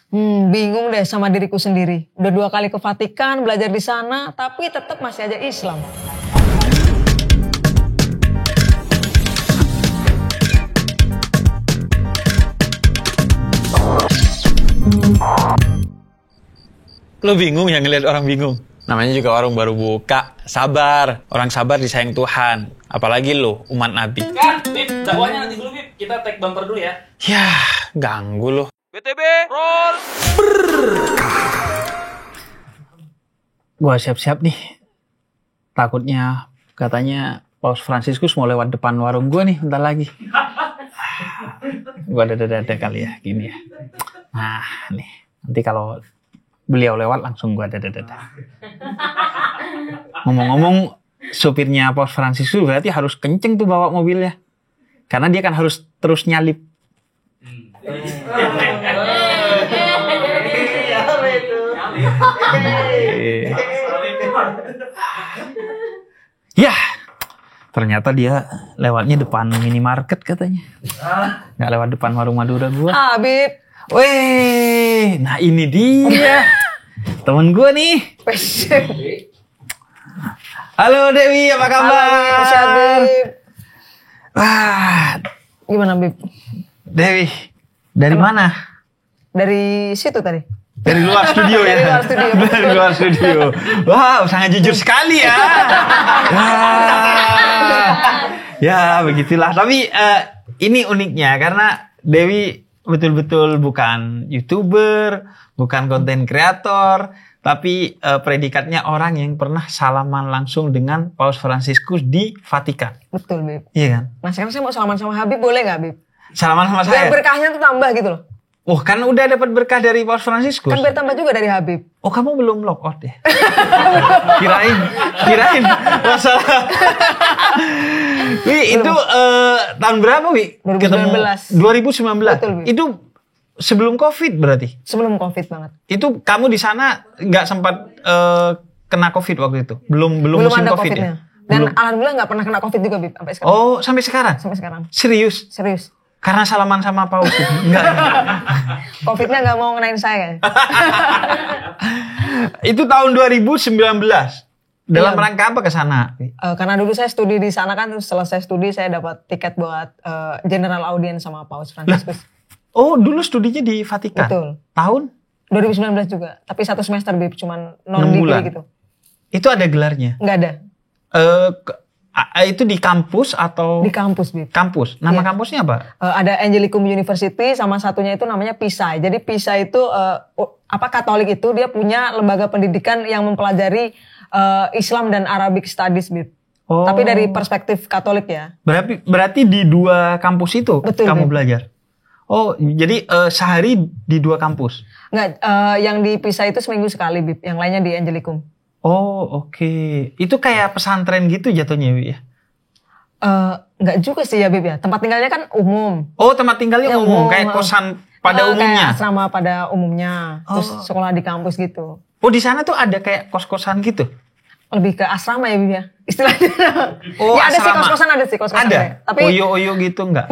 Bingung deh sama diriku sendiri. Udah 2 kali ke Vatikan, belajar di sana, tapi tetap masih aja Islam. Lo bingung ya ngeliat orang bingung? Namanya juga warung baru buka. Sabar. Orang sabar disayang Tuhan. Apalagi lo, umat Nabi. Kan, Bib, dakwahnya nanti dulu, Bib. Kita tag bumper dulu ya. Yah, ganggu lo. BTB, roll! Gua siap-siap nih. Takutnya katanya Paus Fransiskus mau lewat depan warung gua nih bentar lagi. Gua dada-dada kali ya, gini ya. Nah, nih. Nanti kalau beliau lewat langsung gua dada-dada. Ngomong-ngomong, supirnya Paus Fransiskus berarti harus kenceng tuh bawa mobilnya. Karena dia kan harus terus nyalip. Ya, ternyata dia lewatnya depan minimarket katanya. Nggak lewat depan warung Madura gua. Habib. Weh, nah ini dia. Temen gua nih. Halo Dewi, apa kabar? Halo, Habib. Wah, Gimana, Bib? Dewi, dari mana? Dari situ tadi. Dari luar studio ya? Dari luar studio. Dari luar studio. Wow, sangat jujur sekali ya. Ya, begitulah. Tapi ini uniknya karena Dewi betul-betul bukan YouTuber, bukan konten kreator, tapi predikatnya orang yang pernah salaman langsung dengan Paus Fransiskus di Vatikan. Betul, Bib. Iya kan? Nah, sekarang saya mau salaman sama Habib, boleh nggak, Bib? Salaman sama Biar saya. berkahnya tuh tambah gitu loh. Oh, kan udah dapat berkah dari Paus Fransiskus. Kan biar tambah juga dari Habib. Oh, kamu belum lock out ya? Kirain masalah. Wi, itu tahun berapa, Wi? 2019. 2019. Betul, Wi. Itu sebelum Covid berarti? Sebelum Covid banget. Itu kamu di sana nggak sempat kena Covid waktu itu? Belum musim ada Covid Covid-nya. ya? Dan Belum. alhamdulillah nggak pernah kena Covid juga, Bib, sampai sekarang. Oh, sampai sekarang? Sampai sekarang. Serius? Serius. Karena salaman sama Paus itu? Enggak. Covid-nya nggak mau ngenain saya. Itu tahun 2019. Dalam Iya. rangka apa ke sana? Karena dulu saya studi di sana kan, terus selesai studi saya dapat tiket buat general audience sama Paus Fransiskus. Oh, dulu studinya di Vatikan? Betul. Tahun? 2019 juga, tapi 1 semester, Bib, cuman 6 bulan. degree gitu. Itu ada gelarnya? Nggak ada. Itu di kampus atau? Di kampus, Bib. Kampus. Nama Iya. kampusnya apa? Ada Angelicum University, sama satunya itu namanya PISA. Jadi PISA itu Katolik itu dia punya lembaga pendidikan yang mempelajari Islam dan Arabic Studies, Bib. Oh. Tapi dari perspektif Katolik ya. Berarti di 2 kampus itu Betul, kamu Bib. belajar? Oh, jadi sehari di 2 kampus? Nggak, yang di PISA itu seminggu sekali, Bib. Yang lainnya di Angelicum. Oh, oke. Itu kayak pesantren gitu jatuhnya, Wi, ya? Nggak juga sih ya, Bib ya. Tempat tinggalnya kan umum. Oh, tempat tinggalnya Ya, umum, umum. kayak kosan pada umumnya? Kayak asrama pada umumnya. Terus Oh. sekolah di kampus gitu. Oh, di sana tuh ada kayak kos-kosan gitu? Lebih ke asrama ya, Bib ya. Istilahnya. Oh, ya ada sih asrama. kos-kosan, ada sih kos-kosan. Ada? Tapi Oyo-oyo gitu enggak?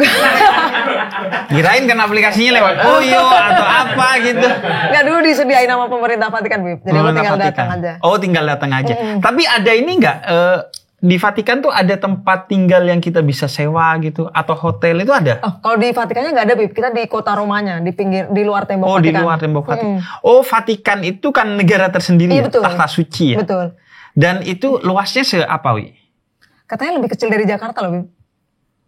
Kirain kan aplikasinya lewat Oyo atau apa gitu. nggak, dulu disediain sama pemerintah Vatikan, Bib. Jadi aku tinggal datang aja. Oh, tinggal datang aja. Tapi ada ini enggak? Di Vatikan tuh ada tempat tinggal yang kita bisa sewa gitu? Atau hotel itu ada? Oh, kalau di Vatikannya nggak ada, Bib. Kita di kota Romanya, di luar tembok Oh, Vatikan. di luar tembok Vatikan. Oh, Vatikan itu kan negara tersendiri Iya, ya? betul. Tahta suci ya? Betul. Dan itu luasnya seapa, Wi? Katanya lebih kecil dari Jakarta loh, Bib.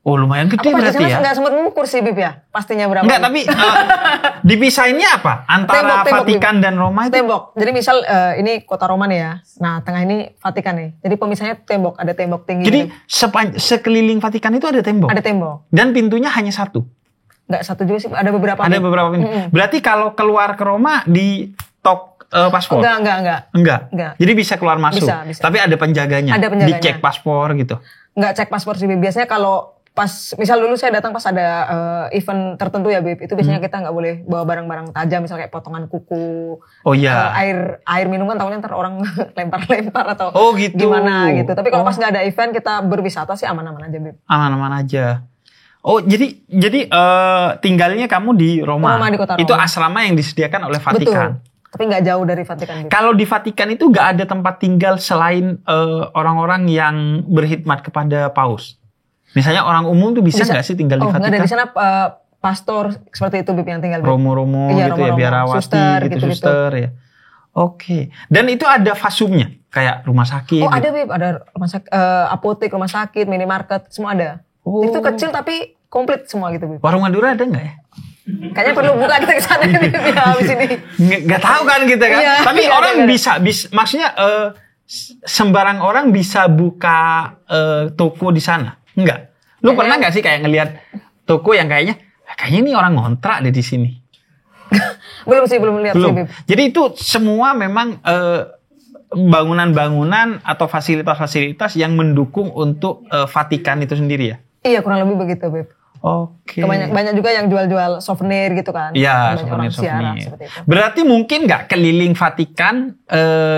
Oh, lumayan Aku gede pas di berarti sana ya? nggak sempat mengukur sih, Bib ya. Pastinya berapa. Enggak, tapi dipisahinnya apa? Antara Tembok, Vatikan Bib. dan Roma itu? Tembok. Jadi misal ini kota Roma nih ya. Nah, tengah ini Vatikan nih. Jadi pemisahnya tembok, ada tembok tinggi. Jadi gitu. sekeliling Vatikan itu ada tembok? Ada tembok. Dan pintunya hanya satu? Nggak satu juga sih, ada beberapa. Ada Bib. beberapa pintu. Berarti kalau keluar ke Roma di tok paspor? Enggak. Enggak. Jadi bisa keluar masuk. Bisa. Tapi ada penjaganya. Ada penjaganya. Dicek paspor gitu. Nggak cek paspor sih, Bib. Biasanya kalau pas, misal dulu saya datang pas ada event tertentu ya, Bib. Itu biasanya kita nggak boleh bawa barang-barang tajam, misalnya kayak potongan kuku. Oh iya. Air minum kan tahunya ntar orang lempar-lempar atau Oh, gitu. gimana gitu. Tapi kalau Oh. pas nggak ada event kita berwisata sih aman-aman aja, Bib. Aman-aman aja. Oh, jadi tinggalnya kamu di Roma. Roma, di kota Roma. Itu asrama yang disediakan oleh Vatikan. Betul. Tapi nggak jauh dari Vatikan. Bib. Kalau di Vatikan itu nggak ada tempat tinggal selain orang-orang yang berkhidmat kepada Paus. Misalnya orang umum tuh bisa nggak sih tinggal di nggak Vatikan? ada di sana pastor seperti itu Bib yang tinggal. Bib. Romo-romo Iya, gitu ya, Romo-romo. biarawati Suster, gitu, gitu-gitu. suster ya. Oke. Dan itu ada fasumnya, kayak rumah sakit. Oh ada Bib, ada rumah sakit, apotek, rumah sakit, minimarket, semua ada. Oh. Itu kecil tapi komplit semua gitu Bib. Warung Madura ada nggak ya? Kayaknya perlu buka kita ke sana nih Bib, ya habis ini. Nggak tahu kan kita kan. Iya, Tapi iya, orang ada. bisa, maksudnya sembarang orang bisa buka toko di sana. Enggak. Lu pernah nggak sih kayak ngelihat toko yang kayaknya ini orang ngontrak deh di sini. belum lihat sih Belum. Bib. Jadi itu semua memang bangunan-bangunan atau fasilitas-fasilitas yang mendukung untuk Vatikan itu sendiri ya. Iya kurang lebih begitu Bib. Oke. Banyak juga yang jual-jual souvenir gitu kan. Iya, Banyak orang ziarah souvenir. seperti itu. Berarti mungkin nggak keliling Vatikan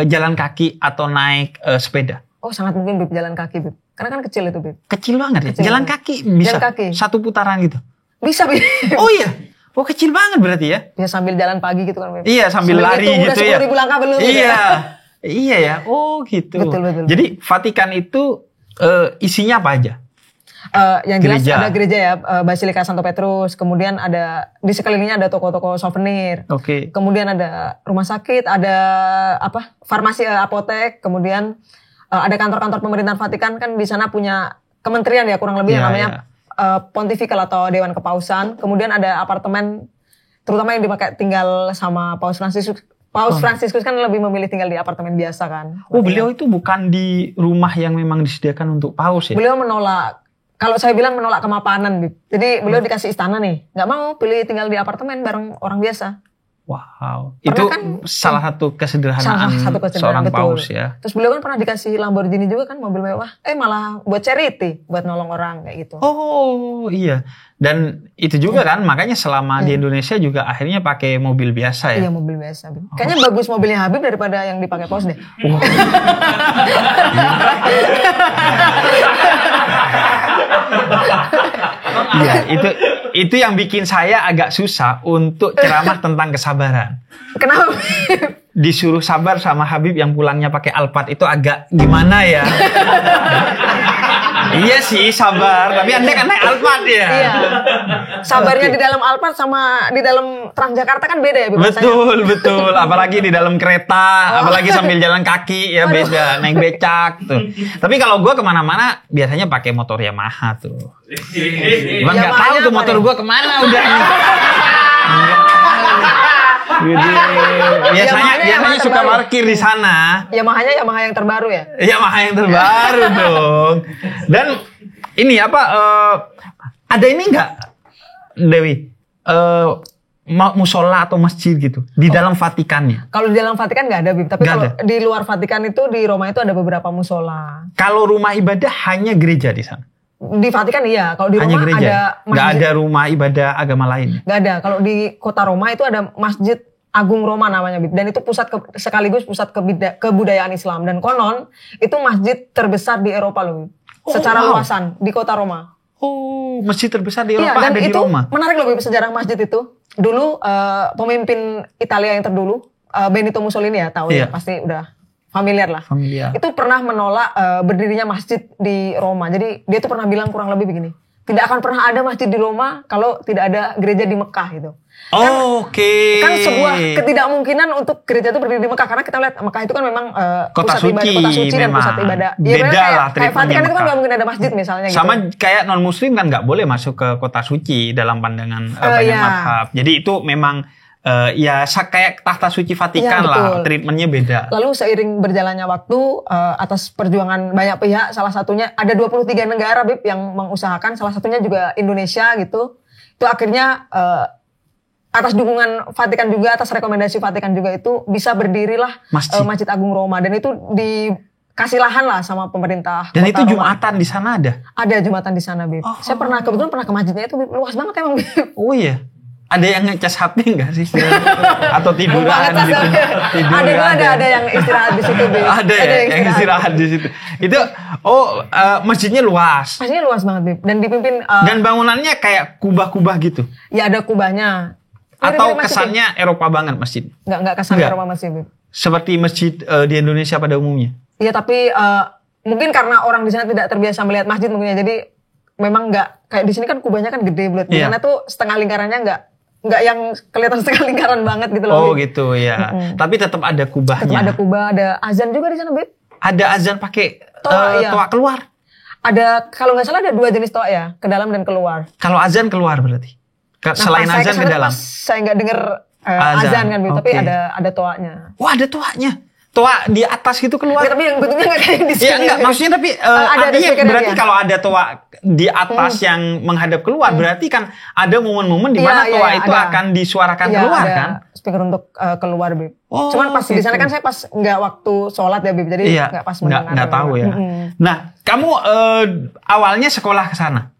jalan kaki atau naik sepeda? Oh sangat mungkin Bib jalan kaki Bib. Karena kan kecil itu Bib. Kecil banget ya. Kecil Jalan banget. kaki bisa. Jalan kaki. Satu putaran gitu. Bisa Bib. Oh iya. Oh kecil banget berarti ya. Bisa sambil jalan pagi gitu kan Bib. Iya sambil lari hitung, gitu udah ya. 10.000 langkah belum gitu Iya. ya. Iya ya. Oh gitu. Betul. Jadi Vatikan itu isinya apa aja? Yang jelas Gereja. ada gereja ya, Basilika Santo Petrus, kemudian ada di sekelilingnya ada toko-toko souvenir. Oke. Kemudian ada rumah sakit, ada farmasi, apotek, kemudian ada kantor-kantor pemerintahan Vatikan kan di sana punya kementerian ya kurang lebih yang Iya, namanya Pontifical atau Dewan Kepausan. Kemudian ada apartemen terutama yang dipakai tinggal sama Paus Fransiskus. Paus Fransiskus kan lebih memilih tinggal di apartemen biasa kan. Oh beliau itu bukan di rumah yang memang disediakan untuk paus ya? Beliau menolak, kalau saya bilang menolak kemapanan, Bib. Jadi beliau dikasih istana nih, nggak mau pilih tinggal di apartemen bareng orang biasa. Wow, Pernah itu kan, salah satu kesederhanaan seorang betul. paus ya. Terus beliau kan pernah dikasih Lamborghini juga kan, mobil mewah. Malah buat charity, buat nolong orang kayak gitu. Oh iya, dan itu juga kan makanya selama di Indonesia juga akhirnya pakai mobil biasa ya. Iya mobil biasa. Bib. Kayaknya bagus mobilnya Habib daripada yang dipakai Paus deh. Wah. Iya, itu yang bikin saya agak susah untuk ceramah tentang kesabaran. Kenapa? Disuruh sabar sama Habib yang pulangnya pakai Alphard itu agak gimana ya? Iya sih sabar, tapi Anda kan naik Alphard ya. Iya. Sabarnya di dalam Alphard sama di dalam Transjakarta kan beda ya Bib, rasanya. Betul. Apalagi di dalam kereta, apalagi sambil jalan kaki ya beda, naik becak tuh. Tapi kalau gue kemana-mana biasanya pakai motor Yamaha tuh. Cuman nggak tahu Yamahanya tuh apa motor nih? gue kemana udah. Gitu. Biasanya suka terbaru. parkir di sana. Yamaha yang terbaru ya? Yamaha yang terbaru dong. Dan ini apa? Ada ini nggak, Dewi? Musola atau masjid gitu di dalam Vatikannya? Kalau di dalam Vatikan nggak ada Bib, tapi Nggak kalau ada. di luar Vatikan itu di Roma itu ada beberapa musola. Kalau rumah ibadah hanya gereja di sana. Di Vatikan iya, kalau di Hanya Roma gereja. ada Nggak masjid. ada rumah ibadah agama lain. Nggak ada. Kalau di kota Roma itu ada Masjid Agung Roma namanya Bib, dan itu sekaligus pusat kebudayaan Islam, dan konon itu masjid terbesar di Eropa loh Bib. Secara wow. luasan di kota Roma. Oh, masjid terbesar di Iya, Eropa dan ada di itu Roma. menarik loh Bib, sejarah masjid itu. Dulu pemimpin Italia yang terdulu Benito Mussolini ya, tahu Iya. ya, pasti udah familiar lah. Familiar. Itu pernah menolak berdirinya masjid di Roma. Jadi dia tuh pernah bilang kurang lebih begini, tidak akan pernah ada masjid di Roma kalau tidak ada gereja di Mekah gitu. Oke. Kan sebuah ketidakmungkinan untuk gereja itu berdiri di Mekah, karena kita lihat Mekah itu kan memang Kota pusat ibadah, suci kota suci dan memang. pusat ibadah. Beda memang lah kayak treatmentnya Vatikan itu kan Mekah. nggak mungkin ada masjid misalnya gitu. Sama kayak non Muslim kan nggak boleh masuk ke kota suci dalam pandangan banyak iya. mazhab. Jadi itu memang kayak tahta suci Vatikan Iya, lah, betul. treatmentnya beda. Lalu seiring berjalannya waktu atas perjuangan banyak pihak, salah satunya ada 23 negara Bib yang mengusahakan, salah satunya juga Indonesia gitu. Itu akhirnya atas dukungan Vatikan juga, atas rekomendasi Vatikan juga itu bisa berdirilah Masjid Agung Roma, dan itu dikasih lahan lah sama pemerintah. Dan Kota itu Roma. Jumatan di sana ada. Ada Jumatan di sana Bib. Saya kebetulan pernah ke masjidnya itu Bib, luas banget emang Bib. Oh iya. Ada yang ngecas HP nggak sih? Atau tiduran Banget, gitu? Tiduran ada yang istirahat di situ, Bib. Ada ya yang istirahat di situ. Itu masjidnya luas. Masjidnya luas banget, Bib. Dan dipimpin Dan bangunannya kayak kubah-kubah gitu. ya ada kubahnya. Atau Mirip-mirip masjid, kesannya Eropa banget masjid. Enggak kesan Nggak. Eropa masjid, Bib. Seperti masjid di Indonesia pada umumnya. Iya, tapi mungkin karena orang di sana tidak terbiasa melihat masjid mungkin ya. Jadi memang nggak kayak di sini kan kubahnya kan gede bulat. Di Iya. sana tuh setengah lingkarannya nggak yang kelihatan setengah lingkaran banget gitu loh. Oh Bib. gitu ya. Tapi tetap ada Tetap kubahnya. ada kubah, ada azan juga di sana, Bib. Ada azan pakai Toa, iya. toa keluar. Ada kalau nggak salah ada 2 jenis toa ya, ke dalam dan keluar. Kalau azan keluar berarti. Selain pas saya azan ke kesana dalam. pas saya nggak denger Azan, azan kan, Bib, tapi oke. ada toanya. Wah ada toanya. Toa di atas gitu keluar. Ya, tapi yang bentuknya nggak kayak di sini. Iya enggak, maksudnya tapi ada artinya speakernya berarti dia. kalau ada toa di atas yang menghadap keluar, berarti kan ada momen-momen di mana Iya, toa iya, itu ada. akan disuarakan Iya, keluar ada kan? speaker untuk keluar, Bib. Oh, Cuman pas di sana gitu. kan saya pas nggak waktu sholat ya, Bib. Jadi Iya, nggak pas mendengar. nggak tahu ya. Nah, kamu awalnya sekolah ke sana,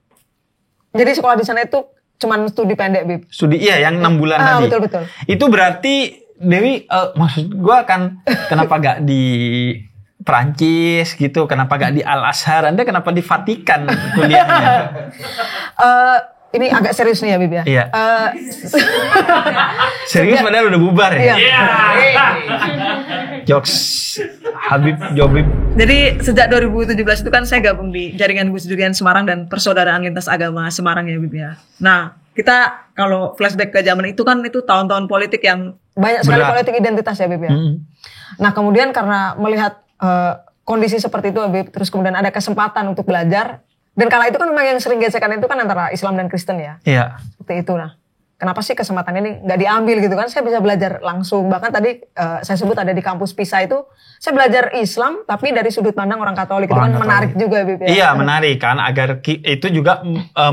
Jadi sekolah di sana itu cuman studi pendek, Bib. studi iya yang 6 bulan tadi. Betul. Itu berarti Dewi, maksud gua kan kenapa gak di Perancis gitu, kenapa gak di Al Azhar, Anda kenapa di Vatikan kuliahnya? Ini agak serius nih ya, Bib ya. Iya. Serius padahal udah bubar ya? Iya. Jokes Habib Jobib. Jadi sejak 2017 itu kan saya gabung di Jaringan Gus Durian Semarang dan Persaudaraan Lintas Agama Semarang ya, Bib ya. Nah, kita kalau flashback ke zaman itu kan itu tahun-tahun politik yang banyak sekali Berat. politik identitas ya, Bib ya. Nah, kemudian karena melihat kondisi seperti itu, Bib, terus kemudian ada kesempatan untuk belajar. Dan kala itu kan memang yang sering gesekan itu kan antara Islam dan Kristen ya. Iya. Seperti itu. Nah, kenapa sih kesempatan ini nggak diambil gitu kan? Saya bisa belajar langsung. Bahkan tadi saya sebut ada di kampus PISA itu, saya belajar Islam tapi dari sudut pandang orang Katolik. Itu Orang kan Katolik. menarik juga, Bib ya. Iya menarik kan, agar itu juga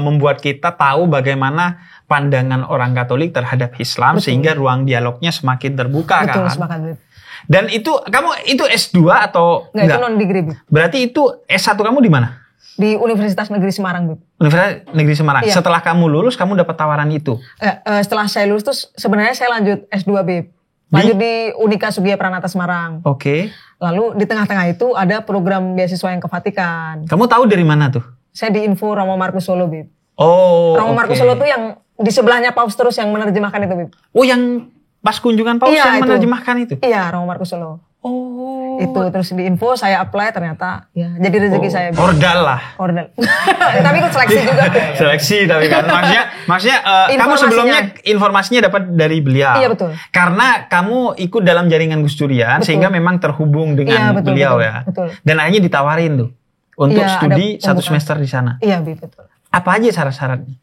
membuat kita tahu bagaimana pandangan orang Katolik terhadap Islam, sehingga ruang dialognya semakin terbuka Betul, kan. sepakat, Bib. Dan itu kamu itu S2 atau Nggak, itu non degree, Bib. Berarti itu S1 kamu di mana? Di Universitas Negeri Semarang, Bib. Universitas Negeri Semarang. Iya. Setelah kamu lulus, kamu dapat tawaran itu. Setelah saya lulus terus sebenarnya saya lanjut S2, Bib. Lanjut di Unika Sugiya Pranata Semarang. Oke. Lalu di tengah-tengah itu ada program beasiswa yang ke Vatikan. Kamu tahu dari mana tuh? Saya di Info Romo Markus Solo, Bib. Oh. Romo oke. Markus Solo tuh yang di sebelahnya Paus terus yang menerjemahkan itu, Bib. Oh, yang pas kunjungan Paus Iya, yang itu. menerjemahkan itu. Iya, Romo Markus Solo. Oh. Itu terus di Info saya apply ternyata ya jadi rezeki saya, Bib. Ordal lah. Ordal. Tapi ikut seleksi juga. Seleksi tapi kan maksudnya kamu Informasinya. sebelumnya informasinya dapat dari beliau. Iya, betul. Karena kamu ikut dalam jaringan Gus Durian Betul. sehingga memang terhubung dengan Iya, betul, beliau betul, ya. betul. Dan akhirnya ditawarin tuh untuk Iya, studi ada 1 pembukaan. semester di sana. Iya, Bib, betul. Apa aja syarat-syaratnya?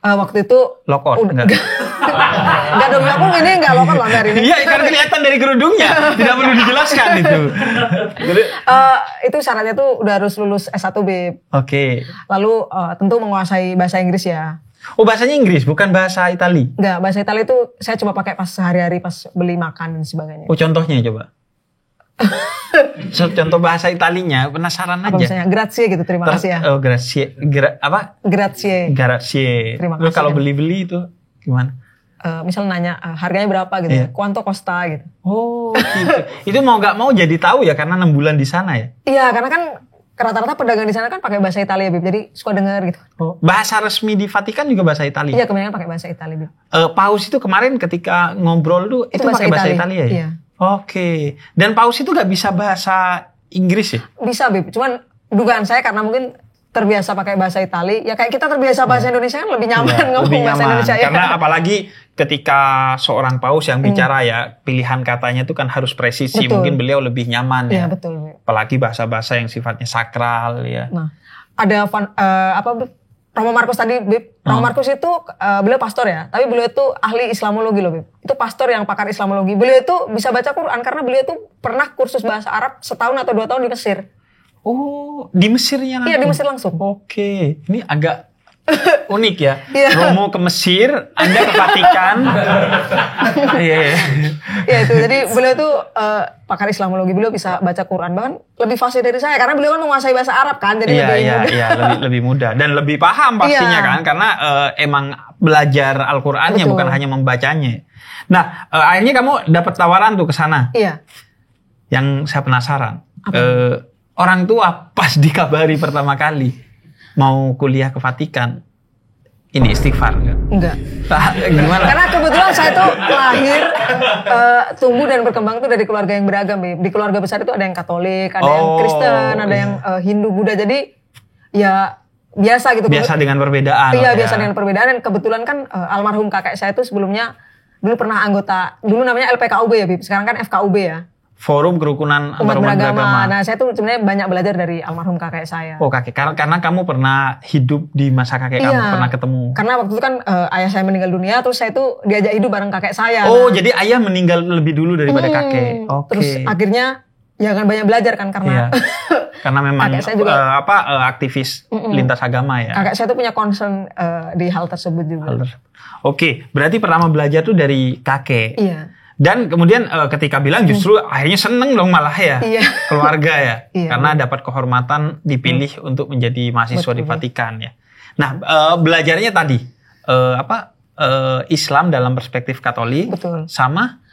Waktu itu Lokot udah- enggak? Enggak dong, aku ini enggak lokal loh hari ini. Iya, kan kelihatan dari kerudungnya. Tidak perlu dijelaskan itu. Jadi, Itu syaratnya tuh udah harus lulus S1, Bib. oke. Lalu tentu menguasai bahasa Inggris ya. Oh, bahasanya Inggris bukan bahasa Itali. Enggak, bahasa Italia itu saya cuma pakai pas sehari-hari pas beli makan dan sebagainya. Oh, contohnya coba. Contoh bahasa Italinya, penasaran Apa aja. misalnya grazie gitu, terima kasih ya. Oh, grazie. Apa? Grazie. Grazie. Terima Lu kasih, kalau kan. beli-beli itu gimana? Misal nanya harganya berapa gitu, Iya. quanto costa gitu. Oh, gitu. Itu mau gak mau jadi tahu ya karena 6 bulan di sana ya. Iya, karena kan rata-rata pedagang di sana kan pakai bahasa Italia, Bib. Jadi suka dengar gitu. Oh, bahasa resmi di Vatikan juga bahasa Italia. Iya, kebanyakan pakai bahasa Italia, Bib. Paus itu kemarin ketika ngobrol tuh itu bahasa pakai bahasa Italia. Italia ya? Iya. Oke. Dan Paus itu gak bisa bahasa Inggris ya? Bisa, Bib. Cuman dugaan saya karena mungkin terbiasa pakai bahasa Italia, ya kayak kita terbiasa bahasa Indonesia kan lebih nyaman Iya, ngomong lebih bahasa nyaman. Indonesia ya. Karena apalagi ketika seorang paus yang bicara ya, pilihan katanya itu kan harus presisi. Betul. Mungkin beliau lebih nyaman Iya, ya. betul, Bib. Apalagi bahasa-bahasa yang sifatnya sakral ya. Nah, ada Bib? Romo Markus tadi, Bib. Romo Markus itu beliau pastor ya, tapi beliau itu ahli Islamologi loh, Bib. Itu pastor yang pakar Islamologi. Beliau itu bisa baca Quran karena beliau itu pernah kursus bahasa Arab setahun atau 2 tahun di Mesir. Oh, di Mesirnya langsung? Iya, di Mesir langsung. Oke, ini agak unik ya. Iya. Romo ke Mesir, Anda ke Vatikan. Iya. Ya itu, jadi beliau tuh pakar Islamologi, beliau bisa baca Quran, bahkan lebih fasih dari saya karena beliau kan menguasai bahasa Arab kan, jadi lebih mudah. Iya, lebih mudah dan lebih paham pastinya Iya. kan, karena emang belajar Al-Qur'annya Betul. bukan hanya membacanya. Nah, akhirnya kamu dapat tawaran tuh ke sana. Iya. Yang saya penasaran, orang tua pas dikabari pertama kali mau kuliah ke Vatikan, ini istighfar nggak? Enggak. Gimana? Karena kebetulan saya tuh lahir, tumbuh dan berkembang tuh dari keluarga yang beragam, Bib. Di keluarga besar itu ada yang Katolik, ada yang Kristen, ada yang Hindu, Buddha. Jadi ya biasa gitu. Biasa dengan perbedaan. Iya, ya. biasa dengan perbedaan. Dan kebetulan kan almarhum kakek saya itu sebelumnya dulu pernah anggota, dulu namanya LPKUB ya, Bib. Sekarang kan FKUB ya. Forum Kerukunan Umat Antarumat beragama. Beragama. Nah, saya tuh sebenarnya banyak belajar dari almarhum kakek saya. Oh, kakek. Karena kamu pernah hidup di masa kakek kamu, Iya. pernah ketemu. Karena waktu itu kan ayah saya meninggal dunia, terus saya tuh diajak hidup bareng kakek saya. Oh, jadi ayah meninggal lebih dulu daripada kakek. Oke. Terus akhirnya ya kan banyak belajar kan karena Iya. Karena memang kakek saya juga- aktivis lintas agama ya. kakek saya tuh punya concern di hal tersebut juga. Oke, berarti pertama belajar tuh dari kakek. Iya. Dan kemudian ketika bilang justru akhirnya seneng dong malah ya. Iya. Keluarga ya. Iya. Karena dapat kehormatan dipilih untuk menjadi mahasiswa di Betul. Vatikan ya. Nah, belajarnya tadi Islam dalam perspektif Katolik Betul. sama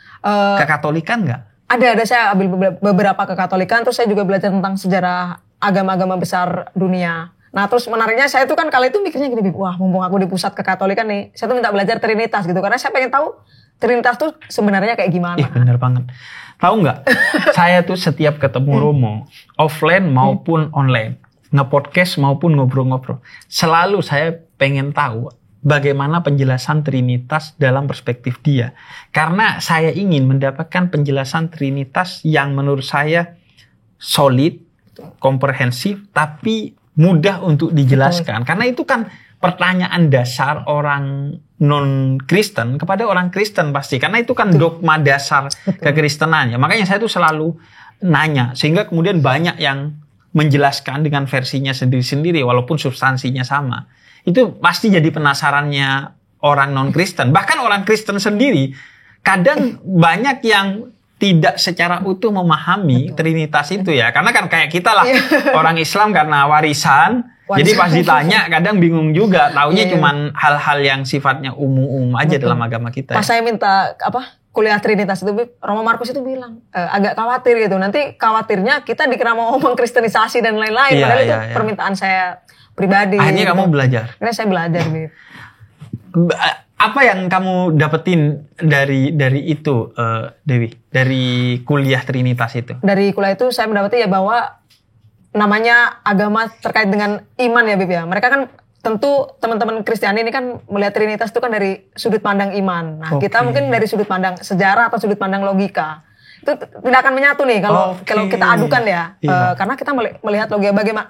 kekatolikan nggak? Ada saya ambil beberapa kekatolikan, terus saya juga belajar tentang sejarah agama-agama besar dunia. Nah terus menariknya saya tuh kan kali itu mikirnya gini, Bib, wah mumpung aku di pusat kekatolikan nih, saya tuh minta belajar Trinitas gitu, karena saya pengen tahu Trinitas tuh sebenarnya kayak gimana. Ih bener banget. Tahu nggak? Saya tuh setiap ketemu Romo, offline maupun online, nge-podcast maupun ngobrol-ngobrol, selalu saya pengen tahu bagaimana penjelasan Trinitas dalam perspektif dia. Karena saya ingin mendapatkan penjelasan Trinitas yang menurut saya solid, komprehensif, tapi mudah untuk dijelaskan. Karena itu kan pertanyaan dasar orang non-Kristen kepada orang Kristen pasti. Karena itu kan dogma dasar kekristenannya. Makanya saya tuh selalu nanya. Sehingga kemudian banyak yang menjelaskan dengan versinya sendiri-sendiri walaupun substansinya sama. Itu pasti jadi penasarannya orang non-Kristen. Bahkan orang Kristen sendiri kadang banyak yang tidak secara utuh memahami Trinitas itu ya. Karena kan kayak kita lah, orang Islam karena warisan. Jadi pas ditanya kadang bingung juga. Taunya cuman hal-hal yang sifatnya umum-umum aja dalam agama kita. Pas saya minta kuliah Trinitas itu, Romo Markus itu bilang agak khawatir gitu. Nanti khawatirnya kita dikira mau mengkristenisasi dan lain-lain. Iya, Padahal itu iya. permintaan saya pribadi. Akhirnya kamu belajar. Akhirnya saya belajar, Bib. Apa yang kamu dapetin dari itu, Dewi? Dari kuliah Trinitas itu? Dari kuliah itu saya mendapati ya bahwa namanya agama terkait dengan iman ya, Bib ya. Mereka kan tentu teman-teman Kristiani ini kan melihat Trinitas itu kan dari sudut pandang iman. Nah, kita mungkin dari sudut pandang sejarah atau sudut pandang logika. Itu tidak akan menyatu nih kalau kita adukan ya. Karena kita melihat logika bagaimana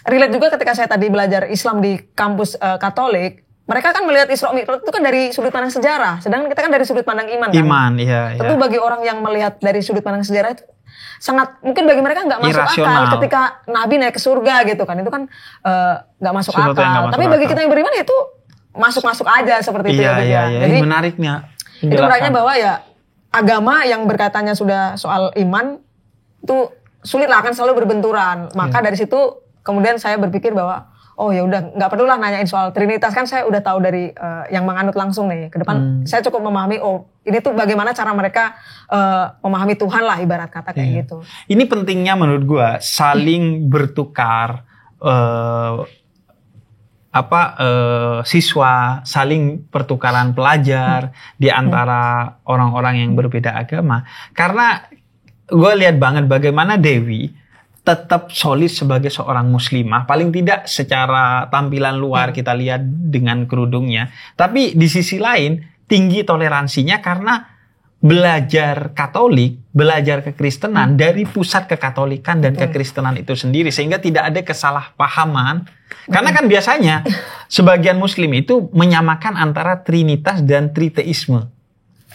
relate juga ketika saya tadi belajar Islam di kampus Katolik. Mereka kan melihat Isra Mi'raj itu kan dari sudut pandang sejarah, sedangkan kita kan dari sudut pandang iman kan. Iman, iya. Tentu bagi orang yang melihat dari sudut pandang sejarah itu sangat mungkin bagi mereka nggak masuk Irasional. akal ketika Nabi naik ke surga gitu kan, itu kan nggak masuk Sesuatu yang akal. nggak masuk Tapi bagi akal. kita yang beriman itu masuk aja seperti itu Iya, ya. Bib, iya, ya. iya. Jadi Ini menariknya. itu menariknya bahwa ya agama yang berkaitannya sudah soal iman itu sulit lah, akan selalu berbenturan. Maka dari situ kemudian saya berpikir bahwa oh ya udah nggak perlu lah nanyain soal Trinitas, kan saya udah tahu dari yang menganut langsung nih. Ke depan saya cukup memahami ini tuh bagaimana cara mereka memahami Tuhan lah, ibarat kata kayak gitu. Ini pentingnya menurut gua saling bertukar siswa, saling pertukaran pelajar di antara orang-orang yang berbeda agama. Karena gue lihat banget bagaimana Dewi tetap solid sebagai seorang muslimah, paling tidak secara tampilan luar kita lihat dengan kerudungnya, tapi di sisi lain tinggi toleransinya karena belajar Katolik, belajar kekristenan dari pusat kekatolikan dan kekristenan itu sendiri, sehingga tidak ada kesalahpahaman. Karena kan biasanya sebagian muslim itu menyamakan antara Trinitas dan Triteisme.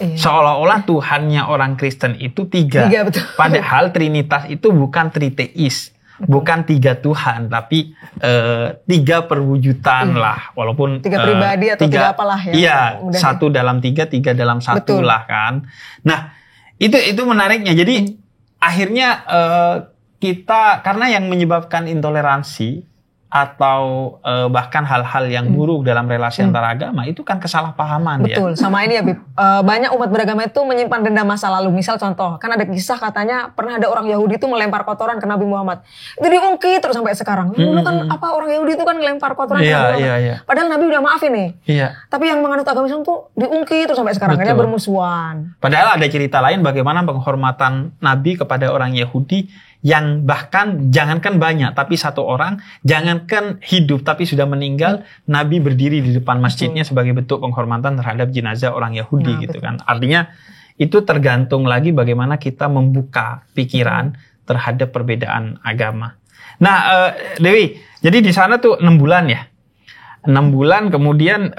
Iya. Seolah-olah Tuhannya orang Kristen itu tiga. Tiga, betul. Padahal Trinitas itu bukan triteis. bukan 3 Tuhan, tapi 3 perwujudan lah, walaupun 3 pribadi atau 3 apalah ya. Iya, Mudah 1 dalam 3, 3 dalam 1 Betul. lah kan. Nah, itu menariknya. Jadi akhirnya kita, karena yang menyebabkan intoleransi atau bahkan hal-hal yang buruk dalam relasi antara agama itu kan kesalahpahaman. Betul, sama ini ya Bib. Banyak umat beragama itu menyimpan dendam masa lalu. Misal contoh, kan ada kisah katanya pernah ada orang Yahudi itu melempar kotoran ke Nabi Muhammad. Itu diungkit terus sampai sekarang. Dulu kan apa orang Yahudi itu kan melempar kotoran ke Nabi Muhammad. Iya. Padahal Nabi udah maafin nih. Iya. Tapi yang menganut agama Islam tuh diungkit terus sampai sekarang. Akhirnya Betul. bermusuhan. Padahal ada cerita lain bagaimana penghormatan Nabi kepada orang Yahudi yang bahkan jangankan banyak, tapi 1 orang, jangankan hidup tapi sudah meninggal, Nabi berdiri di depan masjidnya sebagai bentuk penghormatan terhadap jenazah orang Yahudi gitu kan. Artinya itu tergantung lagi bagaimana kita membuka pikiran terhadap perbedaan agama. Nah, Dewi, jadi di sana tuh 6 bulan ya. 6 bulan kemudian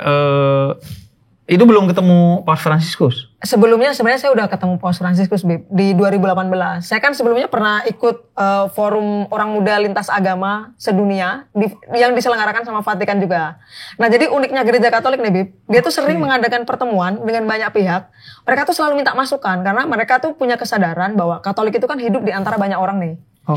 itu belum ketemu Paus Fransiskus. Sebelumnya sebenarnya saya udah ketemu Paus Fransiskus Bib, di 2018. Saya kan sebelumnya pernah ikut forum orang muda lintas agama sedunia yang diselenggarakan sama Vatikan juga. Nah jadi uniknya gereja Katolik nih Bib, dia tuh sering mengadakan pertemuan dengan banyak pihak. Mereka tuh selalu minta masukan karena mereka tuh punya kesadaran bahwa Katolik itu kan hidup di antara banyak orang nih.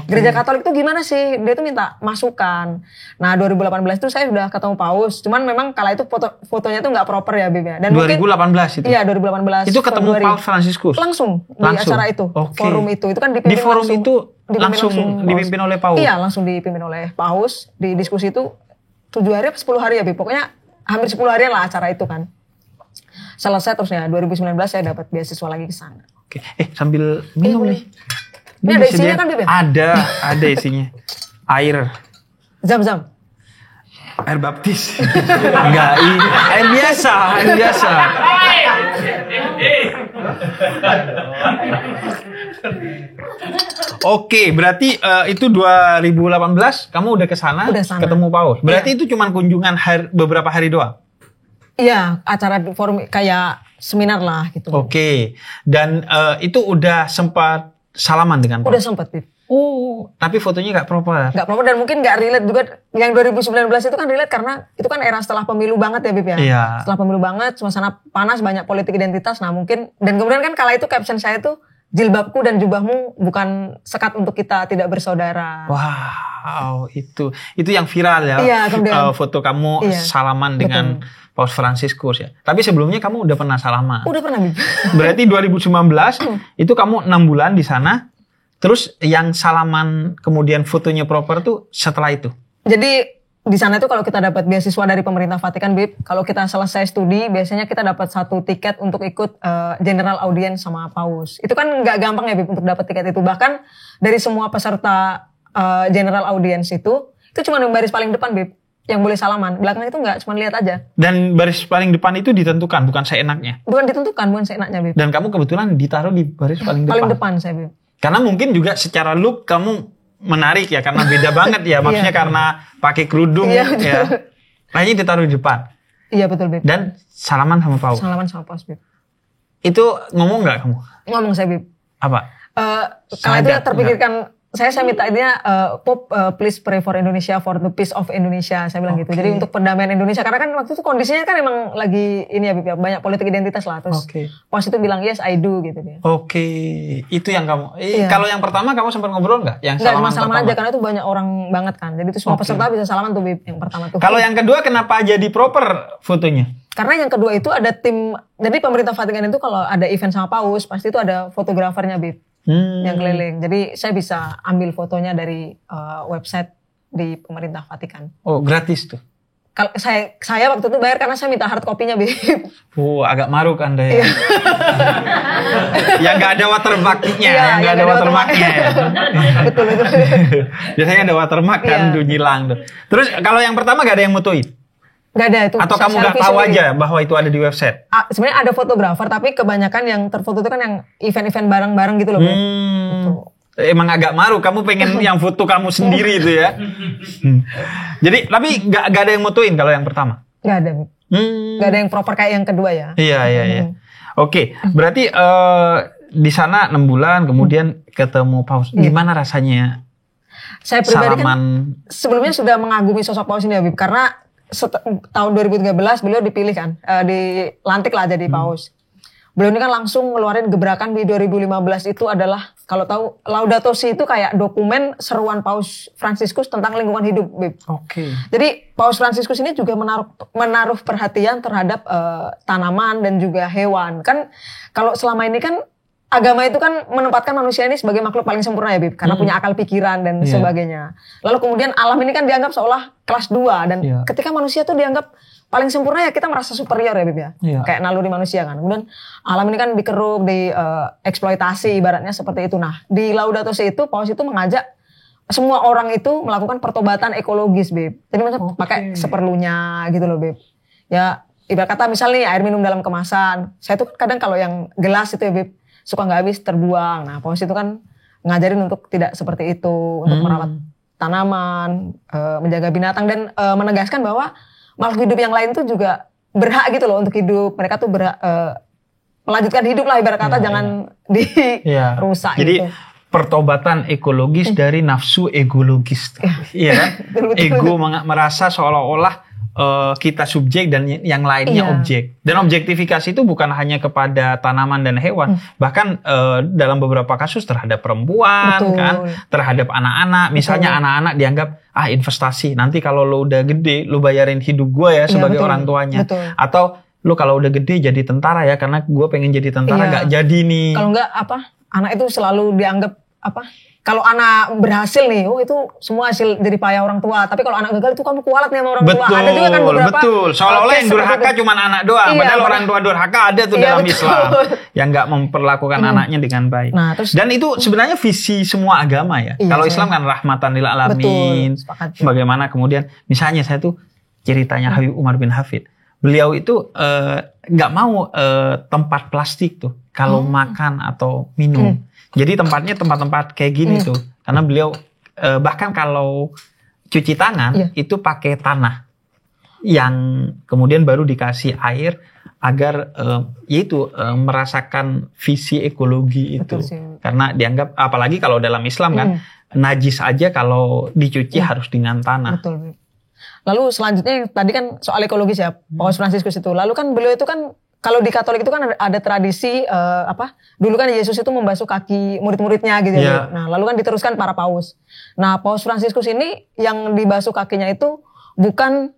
Gereja Katolik itu gimana sih? Dia tuh minta masukan. Nah 2018 itu saya udah ketemu Paus. Cuman memang kala itu fotonya tuh nggak proper ya Bib ya. Dan 2018 itu? Iya 2018. Itu ketemu Februari. Paus Fransiskus? Langsung di Langsung? acara itu. Oke. Forum itu kan dipimpin Di forum langsung, itu dipimpin langsung dipimpin oleh Paus? Iya langsung dipimpin oleh Paus. Di diskusi itu 7 hari atau 10 hari ya Bib. Pokoknya hampir 10 harian lah acara itu kan. Selesai terus ya 2019 saya dapat beasiswa lagi ke sana. Oke. Sambil minum boleh. nih. Ini ada isinya kan Bib ya? Ada isinya. Air. Zam-zam. Air baptis. Enggak, air biasa. Oke, berarti itu 2018 kamu udah ke sana, Udah sana. ketemu Paus. Berarti Iya. itu cuma kunjungan beberapa hari doang. Iya acara forum kayak seminar lah gitu. Oke. Dan itu udah sempat salaman dengan Paus. Udah sempet Bib. Oh, tapi fotonya nggak proper. Gak proper dan mungkin gak relate juga. Yang 2019 itu kan relate karena itu kan era setelah pemilu banget ya Bib ya. Iya. Setelah pemilu banget, suasana panas, banyak politik identitas. Nah mungkin, dan kemudian kan kala itu caption saya tuh, jilbabku dan jubahmu bukan sekat untuk kita tidak bersaudara. Wow, itu yang viral ya. Iya, kemudian. Foto kamu Iya, salaman dengan Paus Fransiskus ya. Tapi sebelumnya kamu udah pernah salaman. Udah pernah Bib. Berarti 2019 itu kamu 6 bulan di sana. Terus yang salaman kemudian fotonya proper tuh setelah itu. Jadi di sana itu kalau kita dapat beasiswa dari pemerintah Vatikan Bib, kalau kita selesai studi biasanya kita dapat 1 tiket untuk ikut general audience sama Paus. Itu kan nggak gampang ya Bib untuk dapat tiket itu. Bahkan dari semua peserta general audience itu cuma yang baris paling depan Bib yang boleh salaman. Belakang itu nggak, cuma lihat aja. Dan baris paling depan itu ditentukan, bukan seenaknya. Bukan ditentukan, bukan seenaknya Bib. Dan kamu kebetulan ditaruh di baris paling depan. Paling depan saya Bib. Karena mungkin juga secara look kamu menarik ya, karena beda banget ya. Maksudnya Iya. karena pakai kerudung Iya, ya. Makanya ditaruh di depan. Iya betul Bib. Dan salaman sama Paus. Salaman sama Paus Bib. Itu ngomong nggak kamu? Ngomong saya Bib. Apa? Kalau itu Sadat, terpikirkan, saya minta idenya Pop please pray for Indonesia, for the peace of Indonesia, saya bilang gitu. Jadi untuk perdamaian Indonesia, karena kan waktu itu kondisinya kan emang lagi ini ya Bib, ya, banyak politik identitas lah. Terus Paus itu bilang yes I do gitu dia. Oke, itu yang kamu. Iya. Kalau yang pertama kamu sempat ngobrol nggak? Yang Enggak, salaman cuma salaman pertama? aja karena itu banyak orang banget kan. Jadi itu semua peserta bisa salaman tuh Bib, yang pertama tuh. Kalau yang kedua kenapa jadi proper fotonya? Karena yang kedua itu ada tim, jadi pemerintah Vatikan itu kalau ada event sama Paus, pasti itu ada fotografernya Bib. Yang keliling. Jadi saya bisa ambil fotonya dari website di pemerintah Vatikan. Oh, gratis tuh. Kalau saya waktu itu bayar karena saya minta hard copy-nya Bib. Oh, agak maruk Anda ya. Yang nggak ada watermark-nya, Iya, yang nggak ada watermark-nya. Ya. Betul itu. Biasanya ada watermark kan, Iya. tuh nyilang tuh. Terus kalau yang pertama nggak ada yang mutuin? Gak ada itu. Atau kamu nggak selfie tahu sendiri. aja bahwa itu ada di website? Sebenarnya ada fotografer, tapi kebanyakan yang terfoto itu kan yang event-event bareng-bareng gitu loh Bib. Gitu. Emang agak maru, kamu pengen yang foto kamu sendiri itu ya. Jadi, tapi nggak ada yang mutuin kalau yang pertama? Gak ada Bib. Gak ada yang proper kayak yang kedua ya. Iya. Oke, berarti di sana 6 bulan kemudian ketemu Paus. Gimana rasanya? Saya pribadi salaman. kan sebelumnya sudah mengagumi sosok Paus ini ya, Bib. Karena tahun 2013 beliau dipilih kan, dilantik lah jadi Paus. Beliau ini kan langsung ngeluarin gebrakan di 2015 itu adalah, kalau tahu Laudato Si itu kayak dokumen seruan Paus Fransiskus tentang lingkungan hidup, Bib. Oke. Jadi Paus Fransiskus ini juga menaruh perhatian terhadap tanaman dan juga hewan. Kan kalau selama ini kan agama itu kan menempatkan manusia ini sebagai makhluk paling sempurna ya, Bib, karena punya akal pikiran dan sebagainya. Lalu kemudian alam ini kan dianggap seolah kelas 2 dan ketika manusia tuh dianggap paling sempurna ya kita merasa superior ya, Bib ya. Kayak naluri manusia kan. Kemudian alam ini kan dikeruk, dieksploitasi ibaratnya seperti itu. Nah, di Laudato Si itu Paus itu mengajak semua orang itu melakukan pertobatan ekologis, Bib. Jadi maksudnya pakai seperlunya gitu loh, Bib. Ya, ibarat kata misalnya air minum dalam kemasan. Saya tuh kadang kalau yang gelas itu ya, Bib, suka nggak habis terbuang. Nah, Paus itu kan ngajarin untuk tidak seperti itu, untuk merawat tanaman, menjaga binatang dan menegaskan bahwa makhluk hidup yang lain tuh juga berhak gitu loh untuk hidup. Mereka tuh berhak melanjutkan hidup lah ibarat kata, jangan dirusak Jadi gitu. pertobatan ekologis dari nafsu egologis. Iya kan? Ego merasa seolah-olah kita subjek dan yang lainnya objek. Dan objektifikasi itu bukan hanya kepada tanaman dan hewan, bahkan dalam beberapa kasus terhadap perempuan, kan, terhadap anak-anak. Misalnya anak-anak dianggap investasi. Nanti kalau lo udah gede, lo bayarin hidup gue ya sebagai orang tuanya. Atau lo kalau udah gede jadi tentara ya, karena gue pengen jadi tentara, gak jadi nih. Kalau enggak anak itu selalu dianggap kalau anak berhasil nih, itu semua hasil dari payah orang tua. Tapi kalau anak gagal itu kamu kualat nih sama orang tua. Ada juga kan beberapa. Betul. Seolah-olah yang durhaka cuma anak doang. Padahal orang tua durhaka ada tuh dalam Islam. Yang nggak memperlakukan anaknya dengan baik. Nah, terus, dan itu sebenarnya visi semua agama ya. Kalau Islam kan rahmatan lil alamin. Bagaimana kemudian, misalnya saya tuh ceritanya Habib Umar bin Hafid. Beliau itu nggak mau tempat plastik tuh kalau makan atau minum. Jadi tempatnya tempat-tempat kayak gini tuh. Karena beliau bahkan kalau cuci tangan itu pakai tanah yang kemudian baru dikasih air agar merasakan visi ekologi itu. Karena dianggap, apalagi kalau dalam Islam kan najis aja kalau dicuci harus dengan tanah. Betul. Lalu selanjutnya tadi kan soal ekologis ya, Paus Fransiskus itu. Lalu kan beliau itu kan kalau di Katolik itu kan ada tradisi dulu kan Yesus itu membasuh kaki murid-muridnya gitu ya. Nah, lalu kan diteruskan para paus. Nah, Paus Fransiskus ini yang dibasuh kakinya itu bukan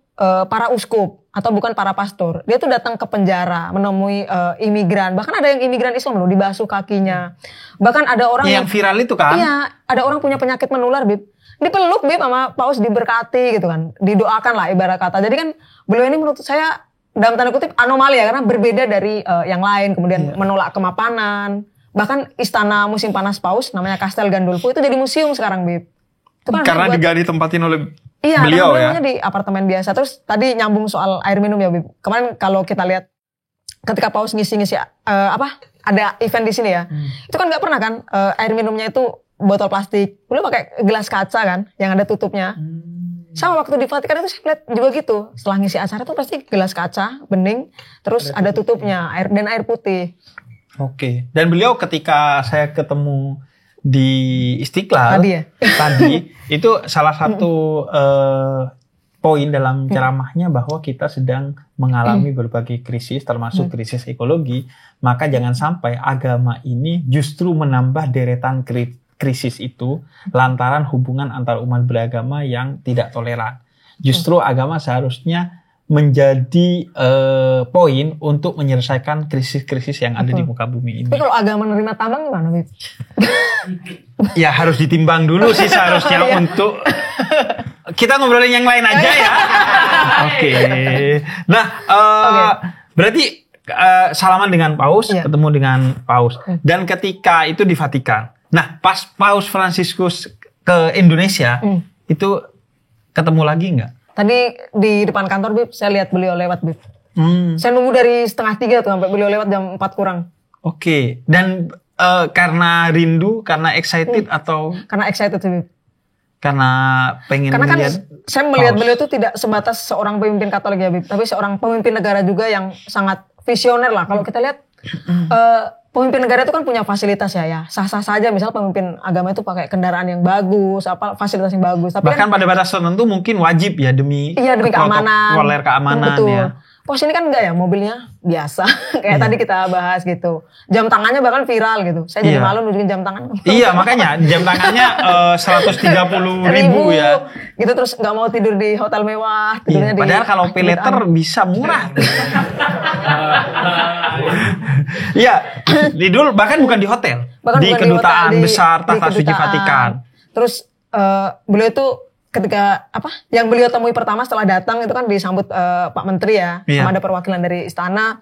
para uskup atau bukan para pastor. Dia tuh datang ke penjara menemui imigran. Bahkan ada yang imigran Islam loh dibasuh kakinya. Bahkan ada orang yang viral itu kan? Iya, ada orang punya penyakit menular, Bib. Dipeluk, Bib, sama paus, diberkati gitu kan. Didoakan lah ibarat kata. Jadi kan beliau ini menurut saya dalam tanda kutip anomali ya, karena berbeda dari yang lain, kemudian menolak kemapanan. Bahkan istana musim panas Paus namanya Castel Gandolfo itu jadi museum sekarang, Bib. Itu kan karena ditempatin oleh beliau ya. Di apartemen biasa. Terus tadi nyambung soal air minum ya, Bib. Kemarin kalau kita lihat ketika Paus ngisi-ngisi ada event di sini ya. Itu kan nggak pernah kan air minumnya itu botol plastik. Beliau pakai gelas kaca kan yang ada tutupnya. Sama waktu di Vatikan itu saya lihat juga gitu. Setelah ngisi acara tuh pasti gelas kaca, bening, terus ada tutupnya, air putih. Oke. Dan beliau ketika saya ketemu di Istiqlal tadi itu salah satu poin dalam ceramahnya bahwa kita sedang mengalami berbagai krisis, termasuk krisis ekologi. Maka jangan sampai agama ini justru menambah deretan krisis itu lantaran hubungan antar umat beragama yang tidak toleran. Justru agama seharusnya menjadi poin untuk menyelesaikan krisis-krisis yang ada di muka bumi ini. Tapi kalau agama menerima tambang gimana, Bib? Ya harus ditimbang dulu sih seharusnya untuk kita ngobrolin yang lain aja ya. Oke. Nah, berarti salaman dengan Paus, ketemu dengan Paus. Dan ketika itu di Vatikan. Nah, pas Paus Fransiskus ke Indonesia, itu ketemu lagi nggak? Tadi di depan kantor, Bib, saya lihat beliau lewat, Bib. Saya nunggu dari 2:30 tuh sampai beliau lewat jam 4 kurang. Oke. Dan karena rindu, karena excited atau? Karena excited, Bib. Karena pengen kan saya melihat Paus. beliau itu tidak sebatas seorang pemimpin Katolik ya, Bib, tapi seorang pemimpin negara juga yang sangat visioner lah. Kalau kita lihat pemimpin negara itu kan punya fasilitas ya, sah-sah saja. Misal pemimpin agama itu pakai kendaraan yang bagus, fasilitas yang bagus. Tapi Bahkan pada batas tertentu mungkin wajib ya demi keamanan. Protokoler keamanan Betul. ya. Pos ini kan enggak ya, mobilnya biasa. Kayak tadi kita bahas gitu. Jam tangannya bahkan viral gitu. Saya jadi malu nunjukin jam tangan. Iya, makanya jam tangannya 130.000 ya. Gitu, terus nggak mau tidur di hotel mewah. Tidurnya di Padahal kalau pay letter bisa murah. Iya, tidur bahkan bukan di hotel. Bahkan Di bukan kedutaan hotel, besar di Tahta Suci kedutaan. Vatikan. Terus beliau itu ketika yang beliau temui pertama setelah datang itu kan disambut Pak Menteri ya, Iya. sama ada perwakilan dari istana.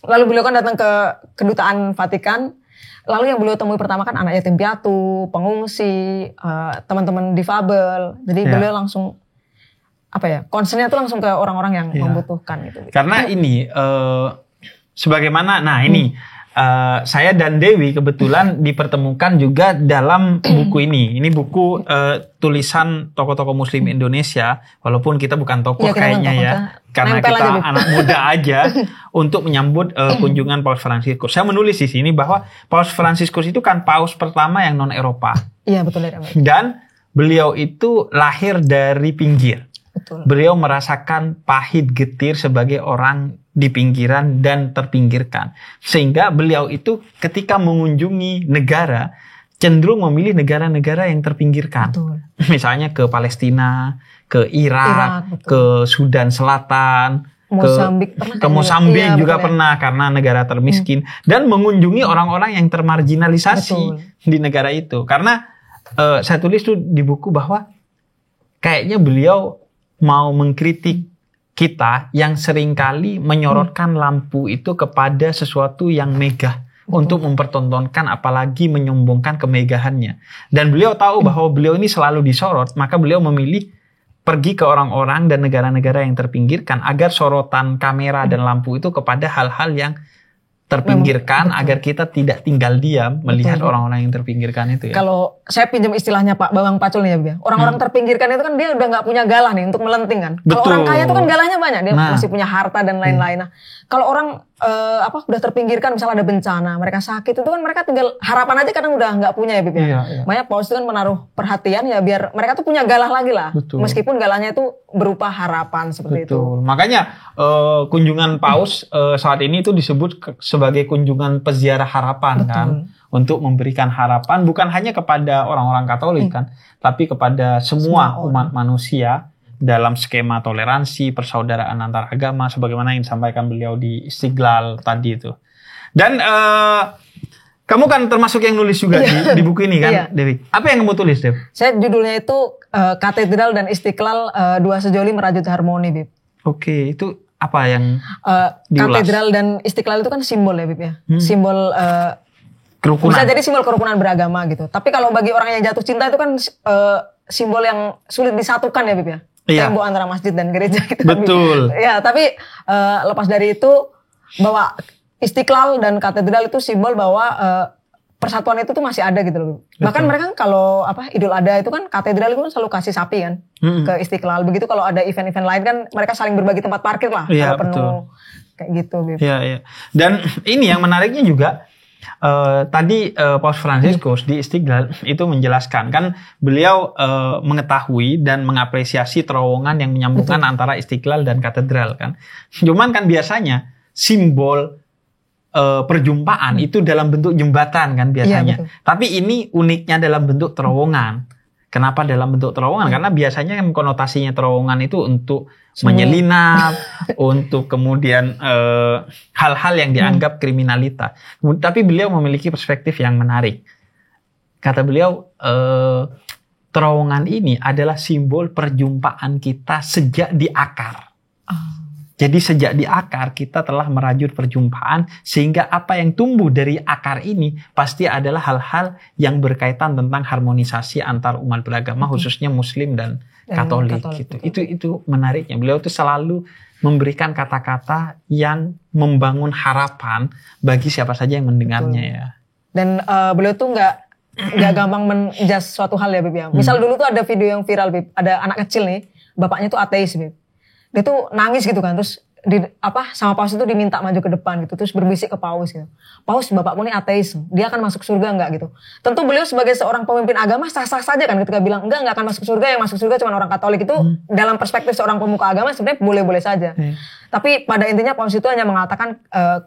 Lalu beliau kan datang ke kedutaan Vatikan. Lalu yang beliau temui pertama kan anak yatim piatu, pengungsi, teman-teman difabel. Jadi beliau langsung concernnya tuh langsung ke orang-orang yang membutuhkan gitu. Karena ini sebagaimana, saya dan Dewi kebetulan dipertemukan juga dalam buku ini. Ini buku tulisan tokoh-tokoh Muslim Indonesia, walaupun kita bukan tokoh Iya, kita kayaknya bukan ya, tokoh, karena nempel kita aja, anak muda aja untuk menyambut kunjungan Paus Fransiskus. Saya menulis di sini bahwa Paus Fransiskus itu kan paus pertama yang non Eropa, Iya betul ya. dan beliau itu lahir dari pinggir. Betul. Beliau merasakan pahit getir sebagai orang di pinggiran dan terpinggirkan. Sehingga beliau itu ketika mengunjungi negara, cenderung memilih negara-negara yang terpinggirkan. Betul. Misalnya ke Palestina, ke Irak, ke Sudan Selatan, Mozambik ke Mozambik juga pernah karena negara termiskin. Dan mengunjungi orang-orang yang termarginalisasi di negara itu. Karena saya tulis tuh di buku bahwa kayaknya beliau mau mengkritik kita yang seringkali menyorotkan lampu itu kepada sesuatu yang megah untuk mempertontonkan apalagi menyombongkan kemegahannya. Dan beliau tahu bahwa beliau ini selalu disorot, maka beliau memilih pergi ke orang-orang dan negara-negara yang terpinggirkan agar sorotan kamera dan lampu itu kepada hal-hal yang terpinggirkan agar kita tidak tinggal diam melihat orang-orang yang terpinggirkan itu ya. Kalau saya pinjam istilahnya Pak Bambang Pacul nih ya, orang-orang terpinggirkan itu kan dia udah nggak punya galah nih untuk melenting kan. Kalau orang kaya itu kan galahnya banyak, dia masih punya harta dan lain-lain. Nah, kalau orang udah terpinggirkan, misalnya ada bencana, mereka sakit, itu kan mereka tinggal harapan aja kadang udah nggak punya ya Bib ya. Banyak paus itu kan menaruh perhatian ya biar mereka tuh punya galah lagi lah. Meskipun galahnya itu berupa harapan seperti itu. Makanya kunjungan paus saat ini itu disebut sebagai kunjungan peziarah harapan kan, untuk memberikan harapan bukan hanya kepada orang-orang Katolik kan, tapi kepada semua umat manusia dalam skema toleransi, persaudaraan antar agama sebagaimana yang disampaikan beliau di Istiqlal tadi itu. Dan kamu kan termasuk yang nulis juga di buku ini kan, Dewi. Apa yang kamu tulis, Dev? Saya judulnya itu Katedral dan Istiqlal, dua sejoli merajut harmoni, Bib. Oke, itu apa yang Katedral dan Istiqlal itu kan simbol ya, Bib ya. Simbol kerukunan. Bisa jadi simbol kerukunan beragama gitu. Tapi kalau bagi orang yang jatuh cinta itu kan simbol yang sulit disatukan ya, Bib ya. Tembok antara masjid dan gereja gitu. Betul. Ya, tapi lepas dari itu bahwa Istiqlal dan Katedral itu simbol bahwa persatuan itu tuh masih ada gitu loh. Bahkan mereka kalau Idul Adha itu kan Katedral itu kan selalu kasih sapi kan ke Istiqlal. Begitu kalau ada event-event lain kan mereka saling berbagi tempat parkir lah kalau penuh. Kayak gitu, Bib. Iya. Dan ini yang menariknya juga tadi Paus Fransiskus di Istiqlal itu menjelaskan kan beliau mengetahui dan mengapresiasi terowongan yang menyambungkan antara Istiqlal dan Katedral kan. Cuman kan biasanya simbol perjumpaan itu dalam bentuk jembatan kan biasanya. Tapi ini uniknya dalam bentuk terowongan. Kenapa dalam bentuk terowongan? Karena biasanya kan konotasinya terowongan itu untuk menyelinap, untuk kemudian hal-hal yang dianggap kriminalitas. Tapi beliau memiliki perspektif yang menarik. Kata beliau, terowongan ini adalah simbol perjumpaan kita sejak di akar. Jadi sejak di akar kita telah merajut perjumpaan sehingga apa yang tumbuh dari akar ini pasti adalah hal-hal yang berkaitan tentang harmonisasi antar umat beragama khususnya Muslim dan Katolik gitu. Itu menariknya. Beliau itu selalu memberikan kata-kata yang membangun harapan bagi siapa saja yang mendengarnya ya. Dan beliau tuh nggak gampang menjudge suatu hal ya, Bib ya. Misal dulu tuh ada video yang viral, Bib. Ada anak kecil nih, bapaknya tuh ateis, Bib. Dia tuh nangis gitu kan, terus sama Paus itu diminta maju ke depan gitu, terus berbisik ke Paus gitu. Paus, bapakmu ini ateis, dia akan masuk surga enggak gitu. Tentu beliau sebagai seorang pemimpin agama sah-sah saja kan ketika bilang enggak akan masuk surga, yang masuk surga cuma orang Katolik itu dalam perspektif seorang pemuka agama sebenarnya boleh-boleh saja. Tapi pada intinya Paus itu hanya mengatakan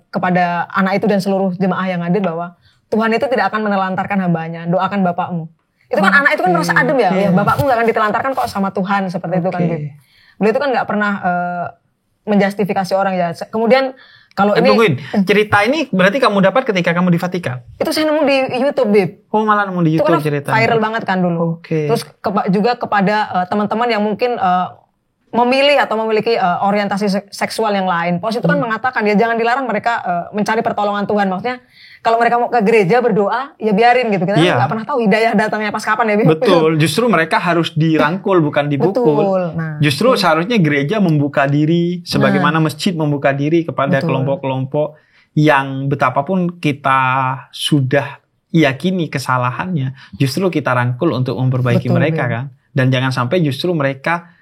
kepada anak itu dan seluruh jemaah yang hadir bahwa Tuhan itu tidak akan menelantarkan hambanya, doakan bapakmu. Itu kan anak itu kan merasa adem ya, bapakmu gak akan ditelantarkan kok sama Tuhan seperti itu kan. Beliau itu kan gak pernah menjustifikasi orang ya. Kemudian kalau ini tungguin, cerita ini berarti kamu dapat ketika kamu di Vatikan? Itu saya nemu di YouTube, Bib. Oh, malah nemu di YouTube cerita. Viral banget kan dulu. Oke. Terus juga kepada teman-teman yang mungkin memilih atau memiliki orientasi seksual yang lain. Paus itu kan mengatakan ya jangan dilarang mereka mencari pertolongan Tuhan. Maksudnya kalau mereka mau ke gereja berdoa, ya biarin gitu. Kita nggak pernah tahu hidayah datangnya pas kapan ya. Betul, justru mereka harus dirangkul bukan dipukul. Betul. Nah, justru seharusnya gereja membuka diri, sebagaimana masjid membuka diri kepada kelompok-kelompok yang betapapun kita sudah yakini kesalahannya, justru kita rangkul untuk memperbaiki mereka kan. Dan jangan sampai justru mereka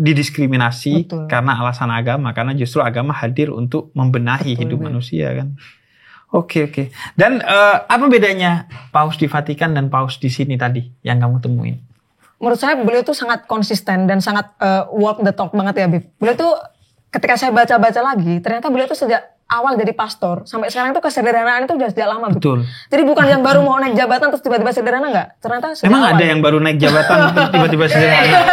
didiskriminasi karena alasan agama, karena justru agama hadir untuk membenahi hidup manusia kan. Oke. Dan apa bedanya Paus di Vatikan dan Paus di sini tadi yang kamu temuin? Menurut saya beliau tuh sangat konsisten dan sangat walk the talk banget ya, Bib. Beliau tuh ketika saya baca-baca lagi, ternyata beliau tuh sejak awal jadi pastor sampai sekarang tuh kesederhanaan itu udah sejak lama. Betul. Jadi bukan yang baru mau naik jabatan terus tiba-tiba sederhana enggak. Ternyata emang ada yang baru naik jabatan tiba-tiba sederhana.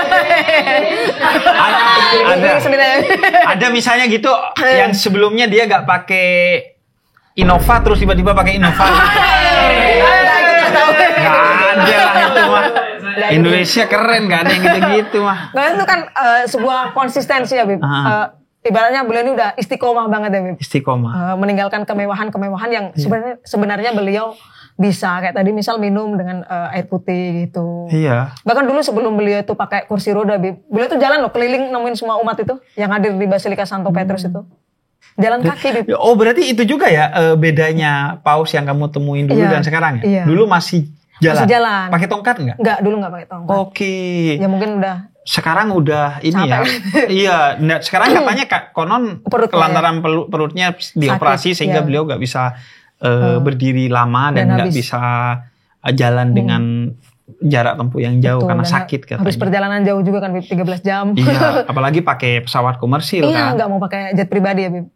Ada misalnya gitu yang sebelumnya dia nggak pakai Innova terus tiba-tiba pakai Innova. Gak ada lah itu mah. Indonesia keren, gak ada yang gitu-gitu mah. Nah itu kan sebuah konsistensi ya, Bib. Ibaratnya beliau ini udah istiqomah banget ya, Bib. Istiqomah. Meninggalkan kemewahan-kemewahan yang sebenarnya beliau bisa. Kayak tadi misal minum dengan air putih gitu. Iya. Bahkan dulu sebelum beliau itu pakai kursi roda, Bib. Beliau tuh jalan loh keliling nemuin semua umat itu yang hadir di Basilika Santo Petrus itu. Jalan kaki, Bib. Oh berarti itu juga ya bedanya Paus yang kamu temuin dulu dan sekarang ya? Iya. Dulu masih jalan? Masih jalan. Pakai tongkat nggak? Nggak, dulu nggak pakai tongkat. Oke. Ya mungkin udah. Sekarang udah ini ya. Iya, sekarang katanya konon kelantaran perutnya dioperasi sehingga beliau nggak bisa berdiri lama dan nggak bisa jalan dengan jarak tempuh yang jauh. Betul, karena sakit katanya. Habis perjalanan jauh juga kan, Bib, 13 jam. Iya, apalagi pakai pesawat komersil kan. Iya, nggak mau pakai jet pribadi ya, Bib.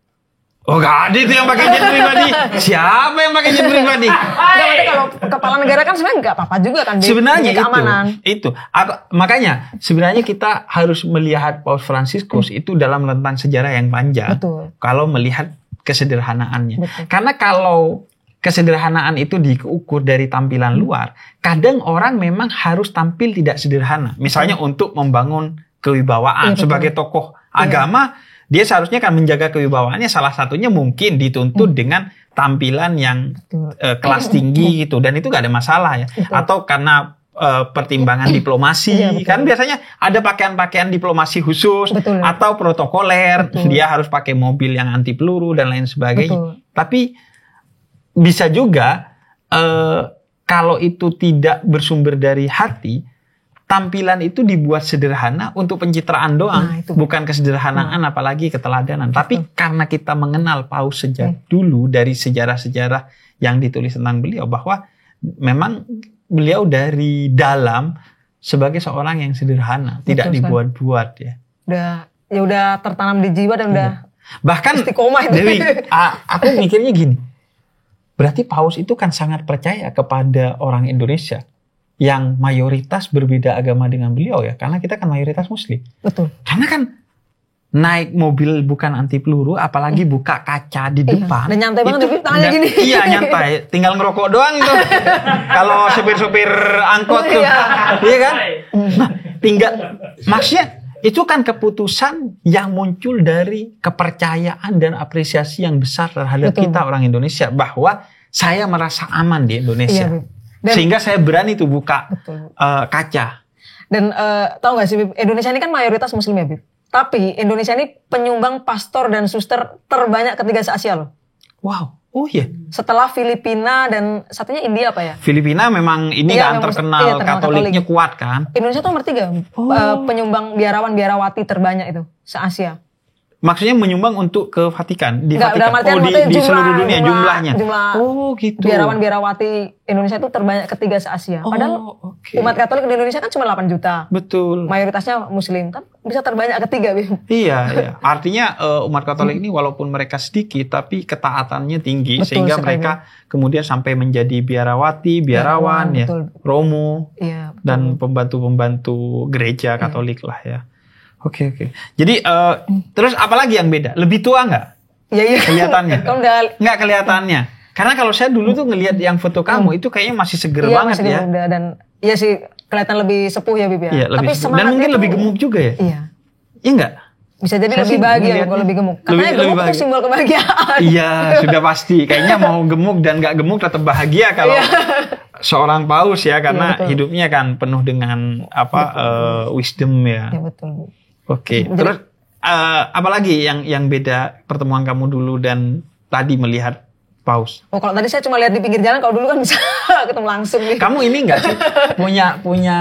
Oh gak ada itu yang pakai jet pribadi. Siapa yang pakai jet pribadi? Nanti kalau kepala negara kan sebenarnya nggak apa-apa juga kan. Sebenarnya keamanan. Itu. Makanya sebenarnya kita harus melihat Paus Fransiskus itu dalam rentang sejarah yang panjang. Betul. Kalau melihat kesederhanaannya. Betul. Karena kalau kesederhanaan itu diukur dari tampilan luar, kadang orang memang harus tampil tidak sederhana. Misalnya untuk membangun kewibawaan sebagai tokoh agama. Dia seharusnya kan menjaga kewibawaannya, salah satunya mungkin dituntut dengan tampilan yang kelas tinggi gitu, dan itu gak ada masalah ya. Atau karena pertimbangan diplomasi, kan biasanya ada pakaian-pakaian diplomasi khusus atau protokoler, dia harus pakai mobil yang anti peluru dan lain sebagainya. Tapi bisa juga kalau itu tidak bersumber dari hati, tampilan itu dibuat sederhana untuk pencitraan doang, bukan kesederhanaan apalagi keteladanan. Tapi karena kita mengenal Paus sejak dulu dari sejarah-sejarah yang ditulis tentang beliau, bahwa memang beliau dari dalam sebagai seorang yang sederhana, tidak dibuat-buat ya. Udah tertanam di jiwa dan udah bahkan istiqomah itu. Dewi, aku mikirnya gini, berarti Paus itu kan sangat percaya kepada orang Indonesia yang mayoritas berbeda agama dengan beliau ya, karena kita kan mayoritas Muslim. Betul. Karena kan naik mobil bukan anti peluru, apalagi buka kaca di depan. Dan nyantai banget, tangannya gini. Iya nyantai, tinggal ngerokok doang tuh. Kalau sopir-sopir angkot tuh, iya kan? Nah, tinggal, maksudnya itu kan keputusan yang muncul dari kepercayaan dan apresiasi yang besar terhadap kita orang Indonesia, bahwa saya merasa aman di Indonesia. Sehingga saya berani tuh buka kaca. Dan tahu gak sih, Bib, Indonesia ini kan mayoritas Muslim ya, Bib. Tapi Indonesia ini penyumbang pastor dan suster terbanyak ketiga se-Asia loh. Wow, oh iya. Setelah Filipina dan satunya India apa ya? Filipina memang ini kan terkenal Katoliknya kuat kan. Indonesia tuh nomor 3 penyumbang biarawan-biarawati terbanyak itu se-Asia. maksudnya menyumbang untuk ke Vatikan di Enggak, Vatikan. dalam artian Oh, maksudnya di seluruh dunia jumlahnya. Jumlah Oh, gitu. biarawan-biarawati Indonesia itu terbanyak ketiga se-Asia. Padahal oke. umat Katolik di Indonesia kan cuma 8 juta. Betul. Mayoritasnya Muslim kan bisa terbanyak ketiga, Bim. Iya, iya. Artinya umat Katolik ini walaupun mereka sedikit tapi ketaatannya tinggi. Betul Sehingga sekali. mereka kemudian sampai menjadi biarawati, biarawan, ya, betul. romo, Iya. betul. dan pembantu-pembantu gereja Katolik lah ya. Oke. Jadi terus apalagi yang beda? Lebih tua nggak Iya. kelihatannya? Kamu udah Nggak kelihatannya. Karena kalau saya dulu tuh ngelihat yang foto kamu itu kayaknya masih seger iya, banget masih ya. muda dan iya sih kelihatan lebih sepuh ya, Bib ya. Iya, lebih Tapi dan semangatnya mungkin tuh- lebih gemuk juga ya. Iya. Iya nggak? Bisa jadi Saya lebih sih bahagia ngelihatnya kalau lebih gemuk. lebih- Katanya lebih gemuk itu bahagia. simbol kebahagiaan. Iya, sudah pasti. Kayaknya mau gemuk dan nggak gemuk tetap bahagia kalau seorang paus ya, karena Iya, betul. hidupnya kan penuh dengan wisdom ya. Iya betul. Oke. Terus apalagi yang beda pertemuan kamu dulu dan tadi melihat paus? Oh, kalau tadi saya cuma lihat di pinggir jalan, kalau dulu kan bisa ketemu langsung nih. Kamu ini nggak sih punya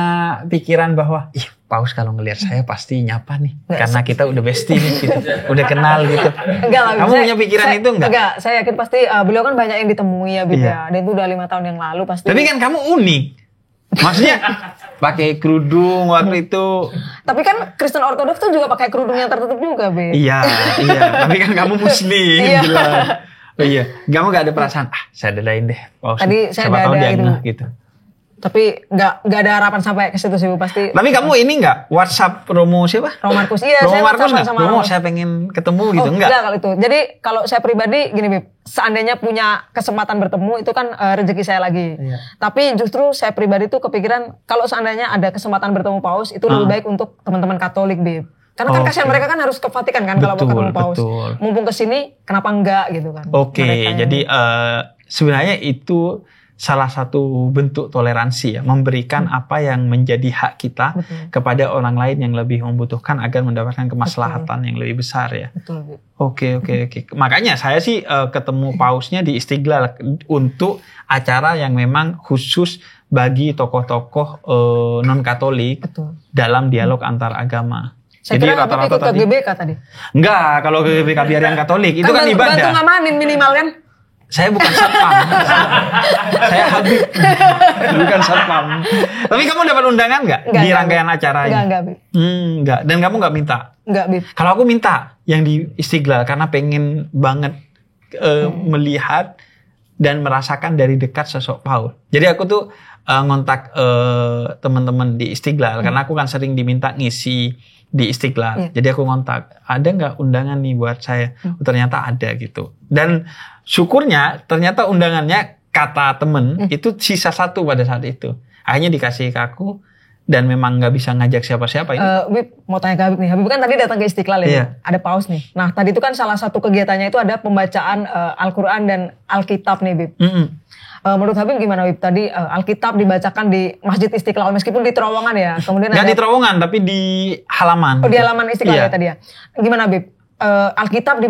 pikiran bahwa ih paus kalau ngelihat saya pasti nyapa nih karena kita udah bestie nih gitu. Udah kenal gitu. Enggak lah. Kamu punya pikiran itu enggak? Enggak, saya yakin pasti beliau kan banyak yang ditemui ya, Bib Iya. ya. Dan itu udah 5 tahun yang lalu pasti. Tapi kan kamu unik. Maksudnya pakai kerudung waktu itu. Tapi kan Kristen Ortodoks tuh juga pakai kerudung yang tertutup juga, Bib. Iya. Tapi kan kamu muslim Iya. bilang. Oh iya, kamu gak ada perasaan, saya dadain deh. Paus. Tadi saya Siapa tahu dada dia gitu. ngeh gitu. Tapi enggak ada harapan sampai ke situ sih, Bu, pasti. Tapi kamu ini nggak WhatsApp Romo siapa? Romo Markus. Iya, Romo saya Markus WhatsApp nggak? sama Romo Romo. saya pengen ketemu gitu, Oh, enggak? kalau itu. Jadi kalau saya pribadi gini, Bib, seandainya punya kesempatan bertemu itu kan rezeki saya lagi. Iya. Tapi justru saya pribadi tuh kepikiran kalau seandainya ada kesempatan bertemu paus itu lebih baik untuk teman-teman Katolik, Bib. Karena kan Oke. kasihan mereka kan harus ke Vatikan kan kalau mau Betul, ketemu paus. betul. Mumpung ke sini kenapa enggak gitu kan. Oke, Mereka yang- jadi sebenarnya itu salah satu bentuk toleransi ya, memberikan apa yang menjadi hak kita Betul. kepada orang lain yang lebih membutuhkan agar mendapatkan kemaslahatan yang lebih besar ya. Betul, Bib. Oke. Makanya saya sih ketemu pausnya di Istiqlal untuk acara yang memang khusus bagi tokoh-tokoh non Katolik Betul. dalam dialog antar agama. Saya kira Habib ikut ke GBK tadi. Enggak, kalau ke GBK biar yang Katolik itu kan bantu ibadah. ngamanin minimal kan. Saya bukan satpam. Saya Habib. Bukan satpam. Tapi kamu dapat undangan nggak di rangkaian acara ini? Enggak, Bib. Enggak. Dan kamu nggak minta? Enggak, Bib. Kalau aku minta yang di Istiqlal karena pengen banget melihat dan merasakan dari dekat sosok Paul. Jadi aku tuh ngontak teman-teman di Istiqlal karena aku kan sering diminta ngisi di Istiqlal. Jadi aku ngontak, ada nggak undangan nih buat saya? Ternyata ada gitu. Dan syukurnya ternyata undangannya kata temen itu sisa 1 pada saat itu. Akhirnya dikasih ke aku dan memang nggak bisa ngajak siapa-siapa ini. Bib, mau tanya ke Habib nih. Habib kan tadi datang ke Istiqlal ya. Iya. Ada paus nih. Nah, tadi itu kan salah satu kegiatannya itu ada pembacaan Al-Quran dan Alkitab nih, Bib. Menurut Habib gimana, Bib? Tadi Alkitab dibacakan di Masjid Istiqlal meskipun di terowongan ya. Kemudian Nggak ada di terowongan tapi di halaman. di halaman Istiqlal Iya. ya tadi ya. Gimana, Bib? Alkitab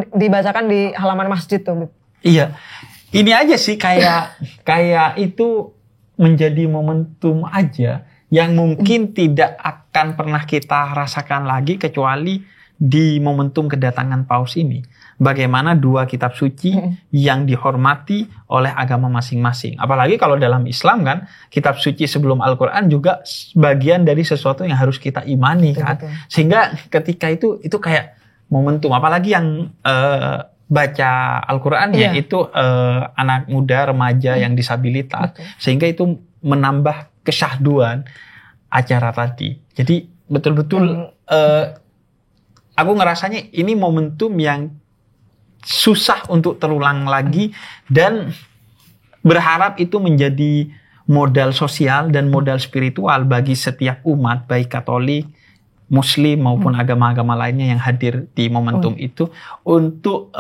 dibacakan di halaman masjid tuh, Bib. Iya. Ini aja sih kayak itu menjadi momentum aja yang mungkin tidak akan pernah kita rasakan lagi kecuali di momentum kedatangan paus ini. Bagaimana 2 kitab suci yang dihormati oleh agama masing-masing. Apalagi kalau dalam Islam kan, kitab suci sebelum Al-Quran juga bagian dari sesuatu yang harus kita imani kan. Betul. Sehingga ketika itu kayak momentum. Apalagi yang baca Al-Quran ya itu anak muda, remaja yang disabilitas. Sehingga itu menambah kesyahduan acara tadi. Jadi betul-betul aku ngerasanya ini momentum yang susah untuk terulang lagi dan berharap itu menjadi modal sosial dan modal spiritual bagi setiap umat baik Katolik, Muslim maupun agama-agama lainnya yang hadir di momentum itu untuk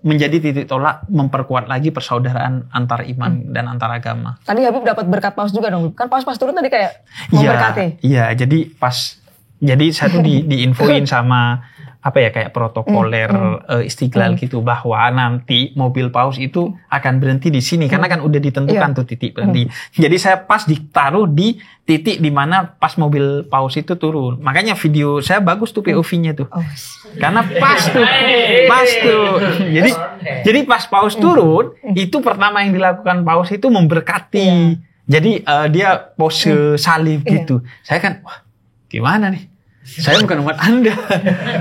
menjadi titik tolak memperkuat lagi persaudaraan antar iman dan antar agama. Tadi Habib dapat berkat paus juga dong, Bib. Kan paus pas turun tadi kayak memberkati. Iya, jadi pas Jadi saya tuh diinfoin sama apa ya kayak protokoler Istiqlal gitu bahwa nanti mobil Paus itu akan berhenti di sini karena kan udah ditentukan tuh titik berhenti. Jadi saya pas ditaruh di titik di mana pas mobil Paus itu turun. Makanya video saya bagus tuh POV-nya tuh. Karena pas tuh. Jadi pas Paus turun itu pertama yang dilakukan Paus itu memberkati. Jadi dia pose salib gitu. Saya kan wah gimana nih? Saya bukan umat Anda.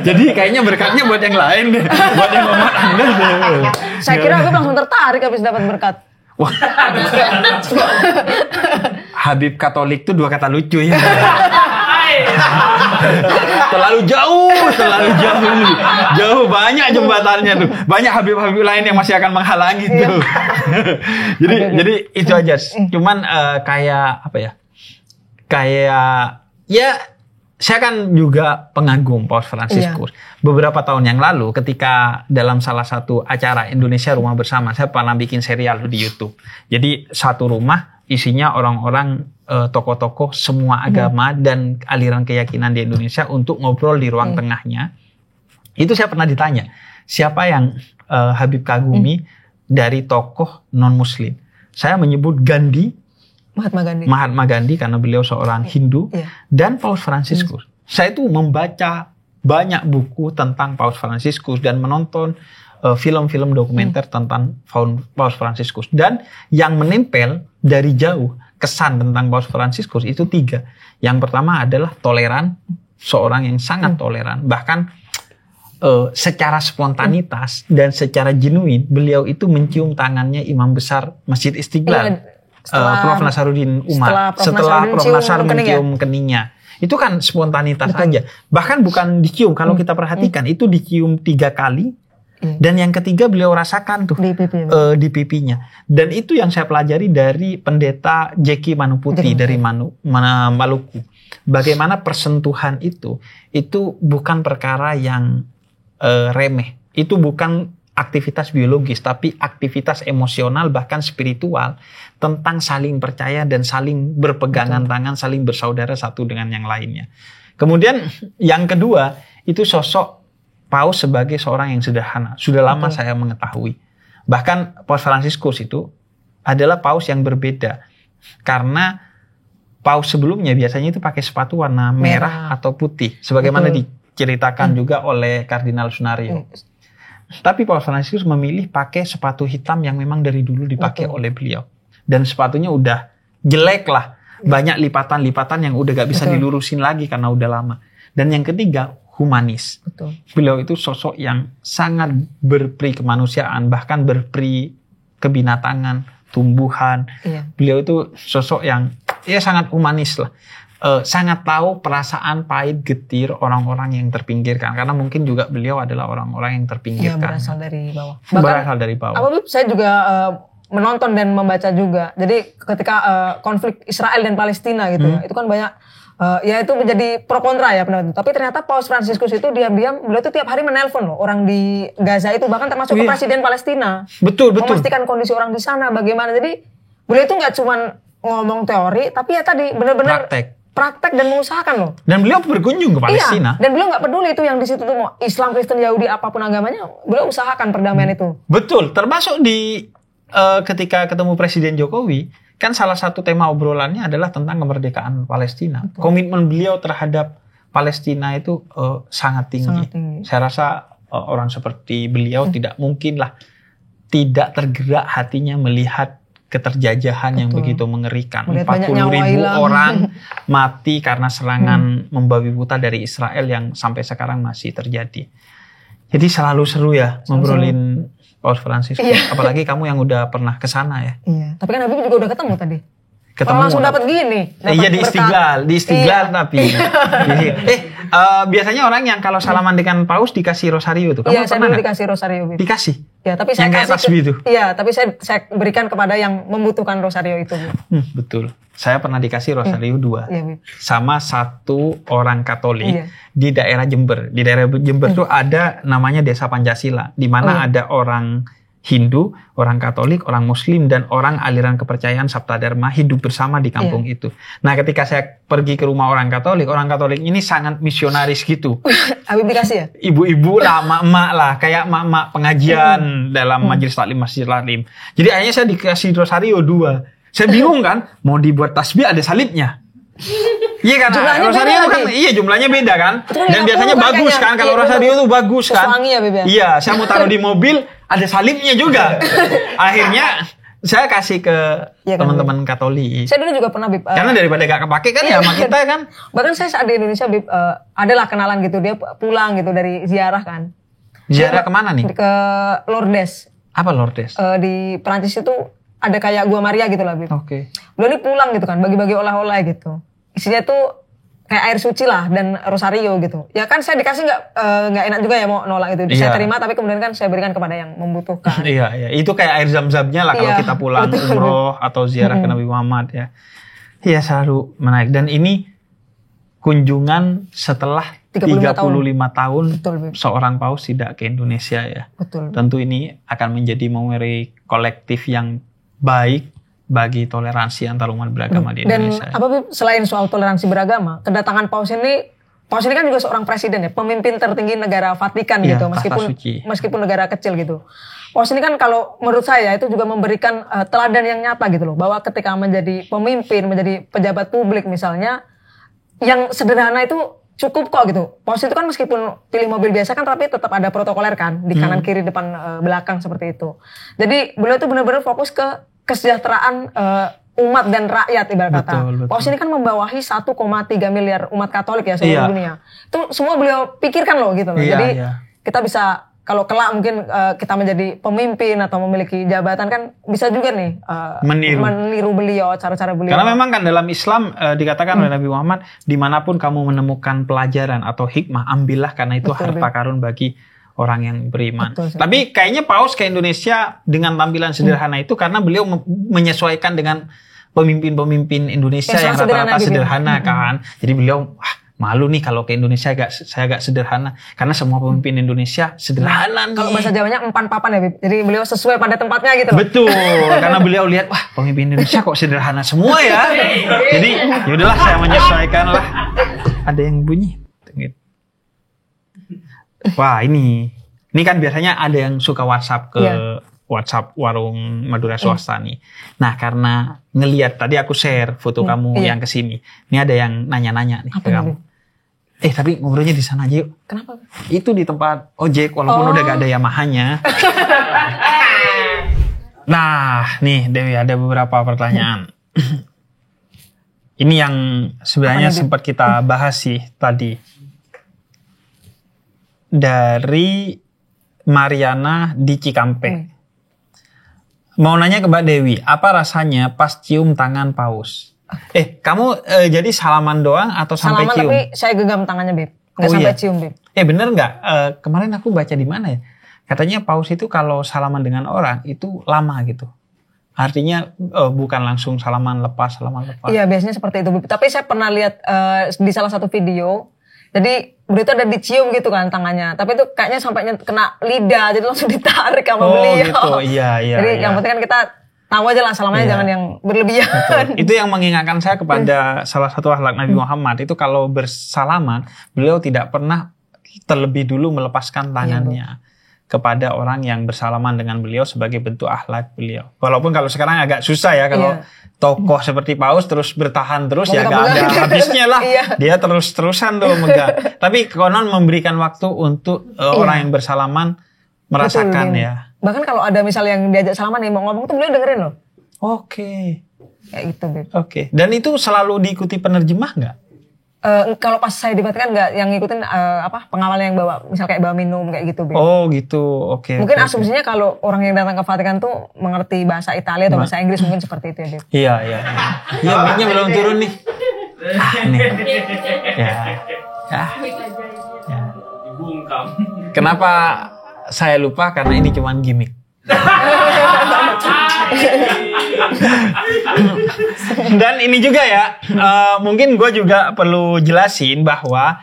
Jadi kayaknya berkatnya buat yang lain deh. Buat yang umat Anda deh. Saya kira Habib langsung tertarik habis dapat berkat. Wah. Habib Katolik tuh 2 kata lucu ya. Terlalu jauh. Jauh banyak jembatannya tuh. Banyak Habib-Habib lain yang masih akan menghalangi tuh. jadi itu aja. Cuman kayak apa ya? Kayak ya saya kan juga pengagum Paus Fransiskus. Beberapa tahun yang lalu ketika dalam salah satu acara Indonesia Rumah Bersama, saya pernah bikin serial di YouTube. Jadi satu rumah isinya orang-orang tokoh-tokoh semua agama dan aliran keyakinan di Indonesia untuk ngobrol di ruang tengahnya. Itu saya pernah ditanya, siapa yang Habib kagumi dari tokoh non-muslim? Saya menyebut Gandhi, Mahatma Gandhi karena beliau seorang Hindu dan Paus Fransiskus. Saya itu membaca banyak buku tentang Paus Fransiskus dan menonton film-film dokumenter tentang Paus Fransiskus. Dan yang menempel dari jauh kesan tentang Paus Fransiskus itu 3. Yang pertama adalah toleran, seorang yang sangat toleran. Bahkan secara spontanitas dan secara genuine beliau itu mencium tangannya Imam Besar Masjid Istiqlal. Prof. Nasaruddin Umar setelah Prof. Nasar mencium keningnya. Itu kan spontanitas aja. Bahkan bukan dicium, kalau kita perhatikan itu dicium 3 kali dan yang ketiga beliau rasakan tuh di pipinya. Dan itu yang saya pelajari dari pendeta Jeki Manuputi dari Maluku. Bagaimana persentuhan itu bukan perkara yang remeh. Itu bukan aktivitas biologis, tapi aktivitas emosional bahkan spiritual tentang saling percaya dan saling berpegangan tangan, saling bersaudara satu dengan yang lainnya. Kemudian yang kedua, itu sosok Paus sebagai seorang yang sederhana. Sudah lama saya mengetahui. Bahkan Paus Fransiskus itu adalah Paus yang berbeda. Karena Paus sebelumnya biasanya itu pakai sepatu warna merah atau putih. Sebagaimana diceritakan juga oleh Kardinal Sunario. Tapi Paus Fransiskus memilih pakai sepatu hitam yang memang dari dulu dipakai oleh beliau. Dan sepatunya udah jelek lah. Banyak lipatan-lipatan yang udah gak bisa dilurusin lagi karena udah lama. Dan yang ketiga, humanis. Beliau itu sosok yang sangat berperi kemanusiaan, bahkan berperi kebinatangan, tumbuhan. Beliau itu sosok yang sangat humanis lah. Sangat tahu perasaan pahit getir orang-orang yang terpinggirkan, karena mungkin juga beliau adalah orang-orang yang terpinggirkan. Berasal dari bawah. Berasal dari bawah. Saya juga menonton dan membaca juga. Jadi ketika konflik Israel dan Palestina gitu ya, itu kan banyak itu menjadi pro kontra ya pendapat. Tapi ternyata Paus Fransiskus itu diam-diam beliau tuh tiap hari menelpon loh orang di Gaza itu, bahkan termasuk ke presiden Palestina. Betul. Memastikan kondisi orang di sana bagaimana. Jadi beliau itu nggak cuma ngomong teori, tapi ya tadi benar-benar praktek dan mengusahakan loh. Dan beliau berkunjung ke Palestina. Dan beliau nggak peduli itu yang di situ tuh mau Islam, Kristen, Yahudi apapun agamanya, beliau usahakan perdamaian itu. Betul, termasuk di ketika ketemu Presiden Jokowi, kan salah satu tema obrolannya adalah tentang kemerdekaan Palestina. Betul. Komitmen beliau terhadap Palestina itu sangat tinggi. Saya rasa orang seperti beliau tidak mungkin lah tidak tergerak hatinya melihat keterjajahan yang begitu mengerikan. 40.000 orang mati karena serangan membabi buta dari Israel yang sampai sekarang masih terjadi. Jadi selalu seru ya ngobrolin Paus Fransiskus. Apalagi kamu yang udah pernah ke sana ya. Iya. Tapi kan Habib juga udah ketemu tadi. Langsung dapat gini. Iya di Istiqlal tapi. Biasanya orang yang kalau salaman dengan Paus dikasih rosario tuh. Kamu pernah nggak? Dikasih rosario. Dikasih. Ya, tapi saya kasih tasbih itu. Iya, tapi saya berikan kepada yang membutuhkan rosario itu. Betul. Saya pernah dikasih rosario 2. Iya, sama satu orang Katolik di daerah Jember. Di daerah Jember tuh ada namanya Desa Pancasila, di mana ada orang Hindu, orang Katolik, orang Muslim, dan orang aliran kepercayaan Sabta Dharma hidup bersama di kampung itu. Nah, ketika saya pergi ke rumah orang Katolik ini sangat misionaris gitu. Habib dikasih ya? Ibu-ibu lah, emak-emak lah, kayak emak-emak pengajian dalam majelis taklim, masjid taklim. Jadi akhirnya saya dikasih rosario 2. Saya bingung kan, mau dibuat tasbih ada salibnya. Iya kan, Jumlahnya rosario beda kan, lagi. iya jumlahnya beda kan. Betul, Dan 50 biasanya bagus makanya. kan, kalau Iya, rosario betul. tuh bagus kan. Sesuai ya, Beb, ya? Iya, saya mau taruh di mobil, ada salibnya juga. Akhirnya saya kasih ke Iya kan, teman-teman Katolik. Saya dulu juga pernah, Bib. Karena daripada gak kepake kan ya sama kita kan. Bahkan saya saat di Indonesia, Bib, adalah kenalan gitu. Dia pulang gitu dari ziarah kan. Ziarah kemana nih? Ke Lourdes. Apa Lourdes? Di Perancis itu ada kayak Gua Maria gitu lah, Bib. Oke. Beliau ini pulang gitu kan, bagi-bagi oleh-oleh gitu. Isinya tuh kayak air suci lah dan rosario gitu. Ya kan saya dikasih nggak enak juga ya mau nolak itu. Saya Iya. terima tapi kemudian kan saya berikan kepada yang membutuhkan. Iya, iya. Itu kayak air zam-zamnya lah kalau Iya, kita pulang betul. umroh atau ziarah ke Nabi Muhammad ya. Iya, selalu menarik. Dan ini kunjungan setelah 35 tahun Betul, Beb. seorang paus tidak ke Indonesia ya. Betul. Tentu ini akan menjadi memori kolektif yang baik bagi toleransi antar umat beragama di Dan Indonesia. apa Bib, selain soal toleransi beragama, kedatangan paus ini kan juga seorang presiden ya, pemimpin tertinggi negara Vatikan Iya, gitu, tahta suci. meskipun negara kecil gitu. Paus ini kan kalau menurut saya itu juga memberikan teladan yang nyata gitu loh, bahwa ketika menjadi pemimpin, menjadi pejabat publik misalnya, yang sederhana itu cukup kok gitu. Paus itu kan meskipun pilih mobil biasa kan, tapi tetap ada protokoler kan, di kanan kiri depan belakang seperti itu. Jadi beliau itu benar-benar fokus ke kesejahteraan umat dan rakyat ibarat kata. Betul. Paus ini kan membawahi 1,3 miliar umat Katolik ya seluruh Iya. dunia. Itu semua beliau pikirkan loh gitu loh. Iya, Jadi iya. kita bisa kalau kelak mungkin kita menjadi pemimpin atau memiliki jabatan kan bisa juga nih meniru beliau, cara-cara beliau. Karena memang kan dalam Islam dikatakan oleh Nabi Muhammad, dimanapun kamu menemukan pelajaran atau hikmah, ambillah karena itu Betul, harta karun bagi orang yang beriman. Betul, sekali. Tapi kayaknya Paus ke Indonesia dengan tampilan sederhana itu karena beliau menyesuaikan dengan pemimpin-pemimpin Indonesia Ya, yang sederhana rata-rata gitu. sederhana kan. Jadi beliau malu nih kalau ke Indonesia saya agak sederhana karena semua pemimpin Indonesia sederhana nih. Kalau bahasa Jawanya empan papan ya, Bib. Jadi beliau sesuai pada tempatnya gitu loh. Betul, karena beliau lihat wah pemimpin Indonesia kok sederhana semua ya. Jadi yaudahlah saya menyesuaikan lah. Ada yang bunyi. Wah ini kan biasanya ada yang suka WhatsApp ke WhatsApp warung Madura Swasta nih. Nah karena ngelihat tadi aku share foto kamu yang kesini. Ini ada yang nanya-nanya nih Apa ke kamu. Tapi ngobrolnya di sana aja yuk. Kenapa? Itu di tempat ojek walaupun udah gak ada Yamaha-nya. Nah, nih Dewi ada beberapa pertanyaan. Ini yang sebenarnya sempat kita bahas sih tadi. Dari Mariana di Cikampek. Mau nanya ke Mbak Dewi, apa rasanya pas cium tangan paus? Kamu jadi salaman doang atau sampai Salaman cium? tapi saya genggam tangannya, Bib. Nggak Oh, sampai iya. cium, Bib. Bener nggak? Kemarin aku baca di mana ya? Katanya paus itu kalau salaman dengan orang itu lama gitu. Artinya bukan langsung salaman lepas. Iya, biasanya seperti itu, Bib. Tapi saya pernah lihat di salah satu video. Jadi beliau itu ada dicium gitu kan tangannya. Tapi itu kayaknya sampai kena lidah. Jadi langsung ditarik sama beliau. Gitu. Iya. Jadi yang penting kan kita tahu aja lah salamannya, jangan yang berlebihan. Itu yang mengingatkan saya kepada salah satu akhlak Nabi Muhammad. Itu kalau bersalaman, beliau tidak pernah terlebih dulu melepaskan tangannya kepada orang yang bersalaman dengan beliau sebagai bentuk akhlak beliau. Walaupun kalau sekarang agak susah ya kalau tokoh seperti paus terus bertahan terus ya gak ada habisnya lah. Dia terus-terusan tuh megang. Tapi konon memberikan waktu untuk orang yang bersalaman merasakan. Betul, ya. Bahkan kalau ada misalnya yang diajak salaman nih mau ngomong tuh beliau dengerin loh. Oke. Kayak gitu, Bib. Oke. Dan itu selalu diikuti penerjemah nggak? Kalau pas saya di Vatikan nggak yang ngikutin pengawal yang bawa, misal kayak bawa minum kayak gitu, Bib. Oh gitu, oke. Mungkin asumsinya kalau orang yang datang ke Vatikan tuh mengerti bahasa Italia atau bahasa Inggris mungkin seperti itu ya, Bib. Iya. Iya, mic-nya belum turun nih. Nih. Ya. Dibungkam. Kenapa saya lupa? Karena ini cuman gimmick. Dan ini juga ya, mungkin gue juga perlu jelasin bahwa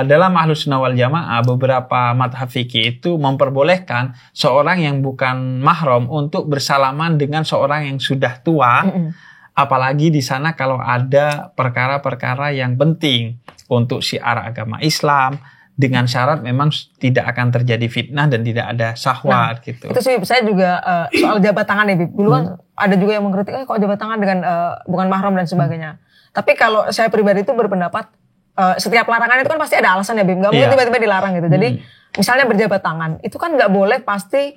dalam Ahlus Sunnah wal Jamaah beberapa madhab fikih itu memperbolehkan seorang yang bukan mahram untuk bersalaman dengan seorang yang sudah tua, apalagi di sana kalau ada perkara-perkara yang penting untuk syiar agama Islam, dengan syarat memang tidak akan terjadi fitnah dan tidak ada syahwat gitu. Itu sih saya juga soal jabat tangan nih, Bib. Dulu kan ada juga yang mengkritik, kok jabat tangan dengan bukan mahram dan sebagainya. Tapi kalau saya pribadi itu berpendapat setiap larangan itu kan pasti ada alasan ya, Bim. Gak mungkin tiba-tiba dilarang gitu. Jadi misalnya berjabat tangan, itu kan gak boleh pasti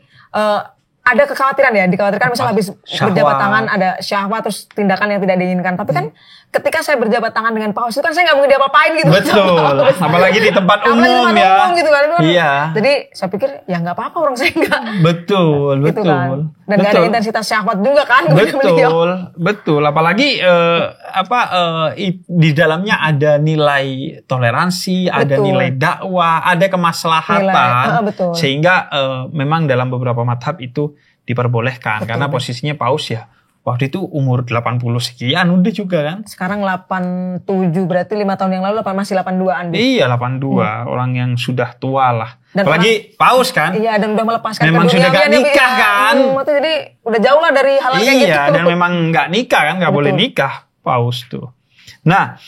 ada kekhawatiran ya. Dikhawatirkan misalnya habis berjabat tangan ada syahwat terus tindakan yang tidak diinginkan. Tapi kan ketika saya berjabat tangan dengan paus itu kan saya gak mungkin diapa-apain gitu. Betul. Apalagi di tempat umum ya. Umum gitu kan. Iya. Jadi saya pikir ya gak apa-apa orang saya enggak. Betul, gitu betul. Kan. Dan gak ada intensitas syahwat juga kan. Betul. Apalagi di dalamnya ada nilai toleransi, ada nilai dakwah, ada kemaslahatan, sehingga memang dalam beberapa madhab itu diperbolehkan karena posisinya paus ya. Waktu itu umur 80 sekian udah juga kan. Sekarang 87 berarti 5 tahun yang lalu masih 82an. Iya 82 orang yang sudah tua lah. Dan apalagi paus kan. Iya dan udah melepaskan memang sudah gak nikah kan. Jadi udah jauh lah dari hal kayak gitu. Iya dan memang gak nikah kan. Gak boleh nikah paus tuh. Nah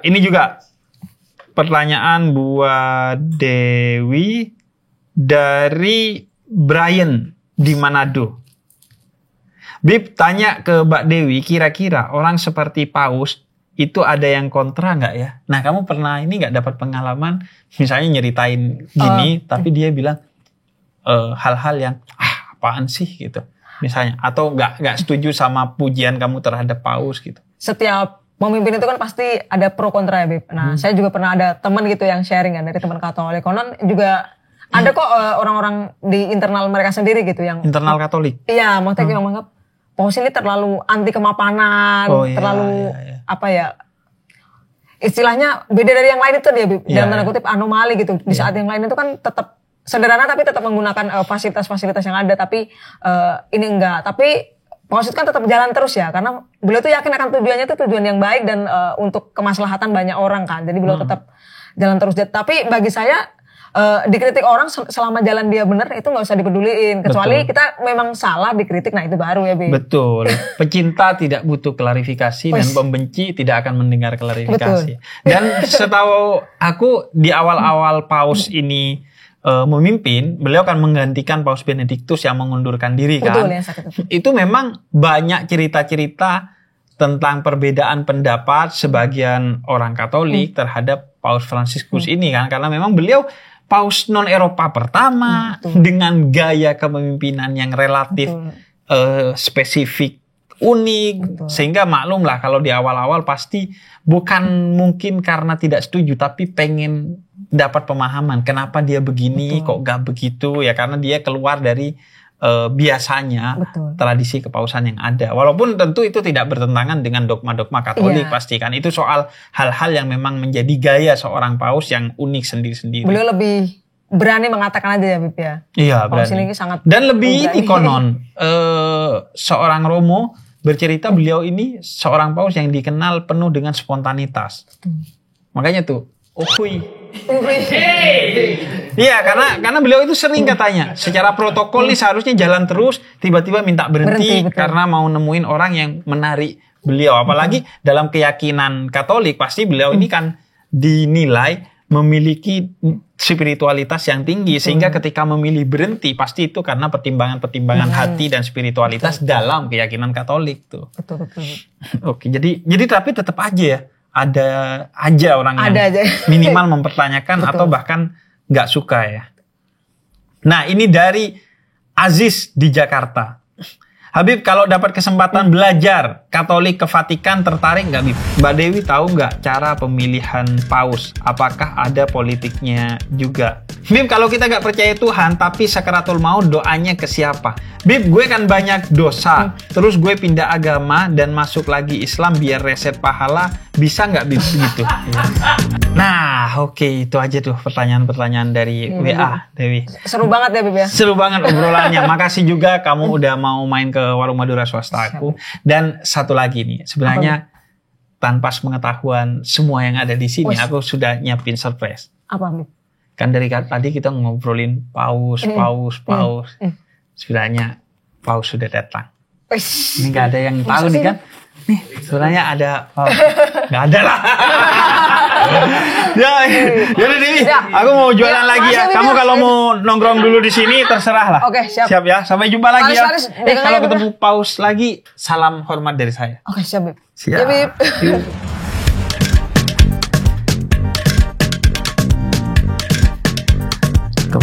ini juga pertanyaan buat Dewi dari Brian di Manado. Bib tanya ke Mbak Dewi, kira-kira orang seperti paus itu ada yang kontra nggak ya? Nah kamu pernah ini nggak dapat pengalaman, misalnya nyeritain gini, tapi dia bilang hal-hal yang apaan sih gitu, misalnya, atau nggak setuju sama pujian kamu terhadap paus gitu? Setiap memimpin itu kan pasti ada pro kontra ya, Bib. Nah saya juga pernah ada teman gitu yang sharing kan dari teman Katolik, konon juga ada kok orang-orang di internal mereka sendiri gitu yang internal Katolik. Iya, maksudnya yang menganggap paus ini terlalu anti kemapanan, terlalu apa ya? Istilahnya beda dari yang lain itu dia, dalam tanda kutip anomali gitu. Di saat yang lain itu kan tetap sederhana tapi tetap menggunakan fasilitas-fasilitas yang ada, tapi ini enggak. Tapi paus itu kan tetap jalan terus ya, karena beliau tuh yakin akan tujuannya itu tujuan yang baik dan untuk kemaslahatan banyak orang kan. Jadi beliau tetap jalan terus. Tapi bagi saya dikritik orang selama jalan dia benar itu nggak usah dipeduliin, kecuali kita memang salah dikritik, nah itu baru ya, Bi. Betul. Pecinta tidak butuh klarifikasi dan pembenci tidak akan mendengar klarifikasi. Dan setahu aku di awal-awal paus ini memimpin, beliau akan menggantikan Paus Benediktus yang mengundurkan diri kan. Betul, ya, itu memang banyak cerita-cerita tentang perbedaan pendapat sebagian orang Katolik terhadap Paus Fransiskus ini kan, karena memang beliau Paus non-Eropa pertama dengan gaya kepemimpinan yang relatif spesifik, unik, sehingga maklum lah kalau di awal-awal pasti bukan mungkin karena tidak setuju, tapi pengen dapat pemahaman kenapa dia begini, kok gak begitu ya, karena dia keluar dari biasanya tradisi kepausan yang ada. Walaupun tentu itu tidak bertentangan dengan dogma-dogma Katolik pasti kan. Itu soal hal-hal yang memang menjadi gaya seorang paus yang unik sendiri-sendiri. Beliau lebih berani mengatakan aja ya, Bib ya. Iya, paus berani. Ini sangat dan lebih ini konon seorang Romo bercerita beliau ini seorang paus yang dikenal penuh dengan spontanitas. Makanya tuh, iya, karena beliau itu sering katanya secara protokol nih seharusnya jalan terus, tiba-tiba minta berhenti karena mau nemuin orang yang menarik beliau. Apalagi dalam keyakinan Katolik pasti beliau ini kan dinilai memiliki spiritualitas yang tinggi, sehingga ketika memilih berhenti pasti itu karena pertimbangan-pertimbangan hati dan spiritualitas dalam keyakinan Katolik tuh. Betul. Oke, jadi tapi tetap aja ya. Ada aja orang yang minimal mempertanyakan atau bahkan nggak suka ya. Nah ini dari Aziz di Jakarta. Habib, kalau dapat kesempatan belajar Katolik ke Vatikan tertarik nggak, Bib? Mbak Dewi tahu nggak cara pemilihan paus? Apakah ada politiknya juga? Bib, kalau kita nggak percaya Tuhan tapi sakaratul maut doanya ke siapa? Bib, gue kan banyak dosa, terus gue pindah agama dan masuk lagi Islam biar reset pahala, bisa nggak, Bib? Gitu. Nah, oke, itu aja tuh pertanyaan-pertanyaan dari WA, Dewi. Seru banget ya, Bib ya? Seru banget obrolannya. Makasih juga kamu udah mau main ke Warung Madura Swasta aku. Dan satu lagi nih, sebenarnya tanpa sepengetahuan semua yang ada di sini, Wes. aku sudah nyiapin surprise. Apa, Bib? Kan dari tadi kita ngobrolin paus. Sebenarnya paus sudah datang. Wes. Ini nggak ada yang tahu Masa nih sih? kan? Nih, sebenarnya ada paus. Nggak ada lah. Ya, yaudah Dewi, Ya. aku mau jualan Ya, lagi ya. makasih, Kamu Bib. kalau mau nongkrong dulu di sini terserah lah. Oke, siap. Siap ya. Sampai jumpa lagi ya. Laris, dagang Kalau aja, Bib, ketemu paus lagi, salam hormat dari saya. Oke, siap, Bib. Siap. Ya, Bib.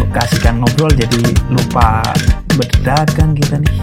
Keasikan ngobrol jadi lupa berdagang kita nih.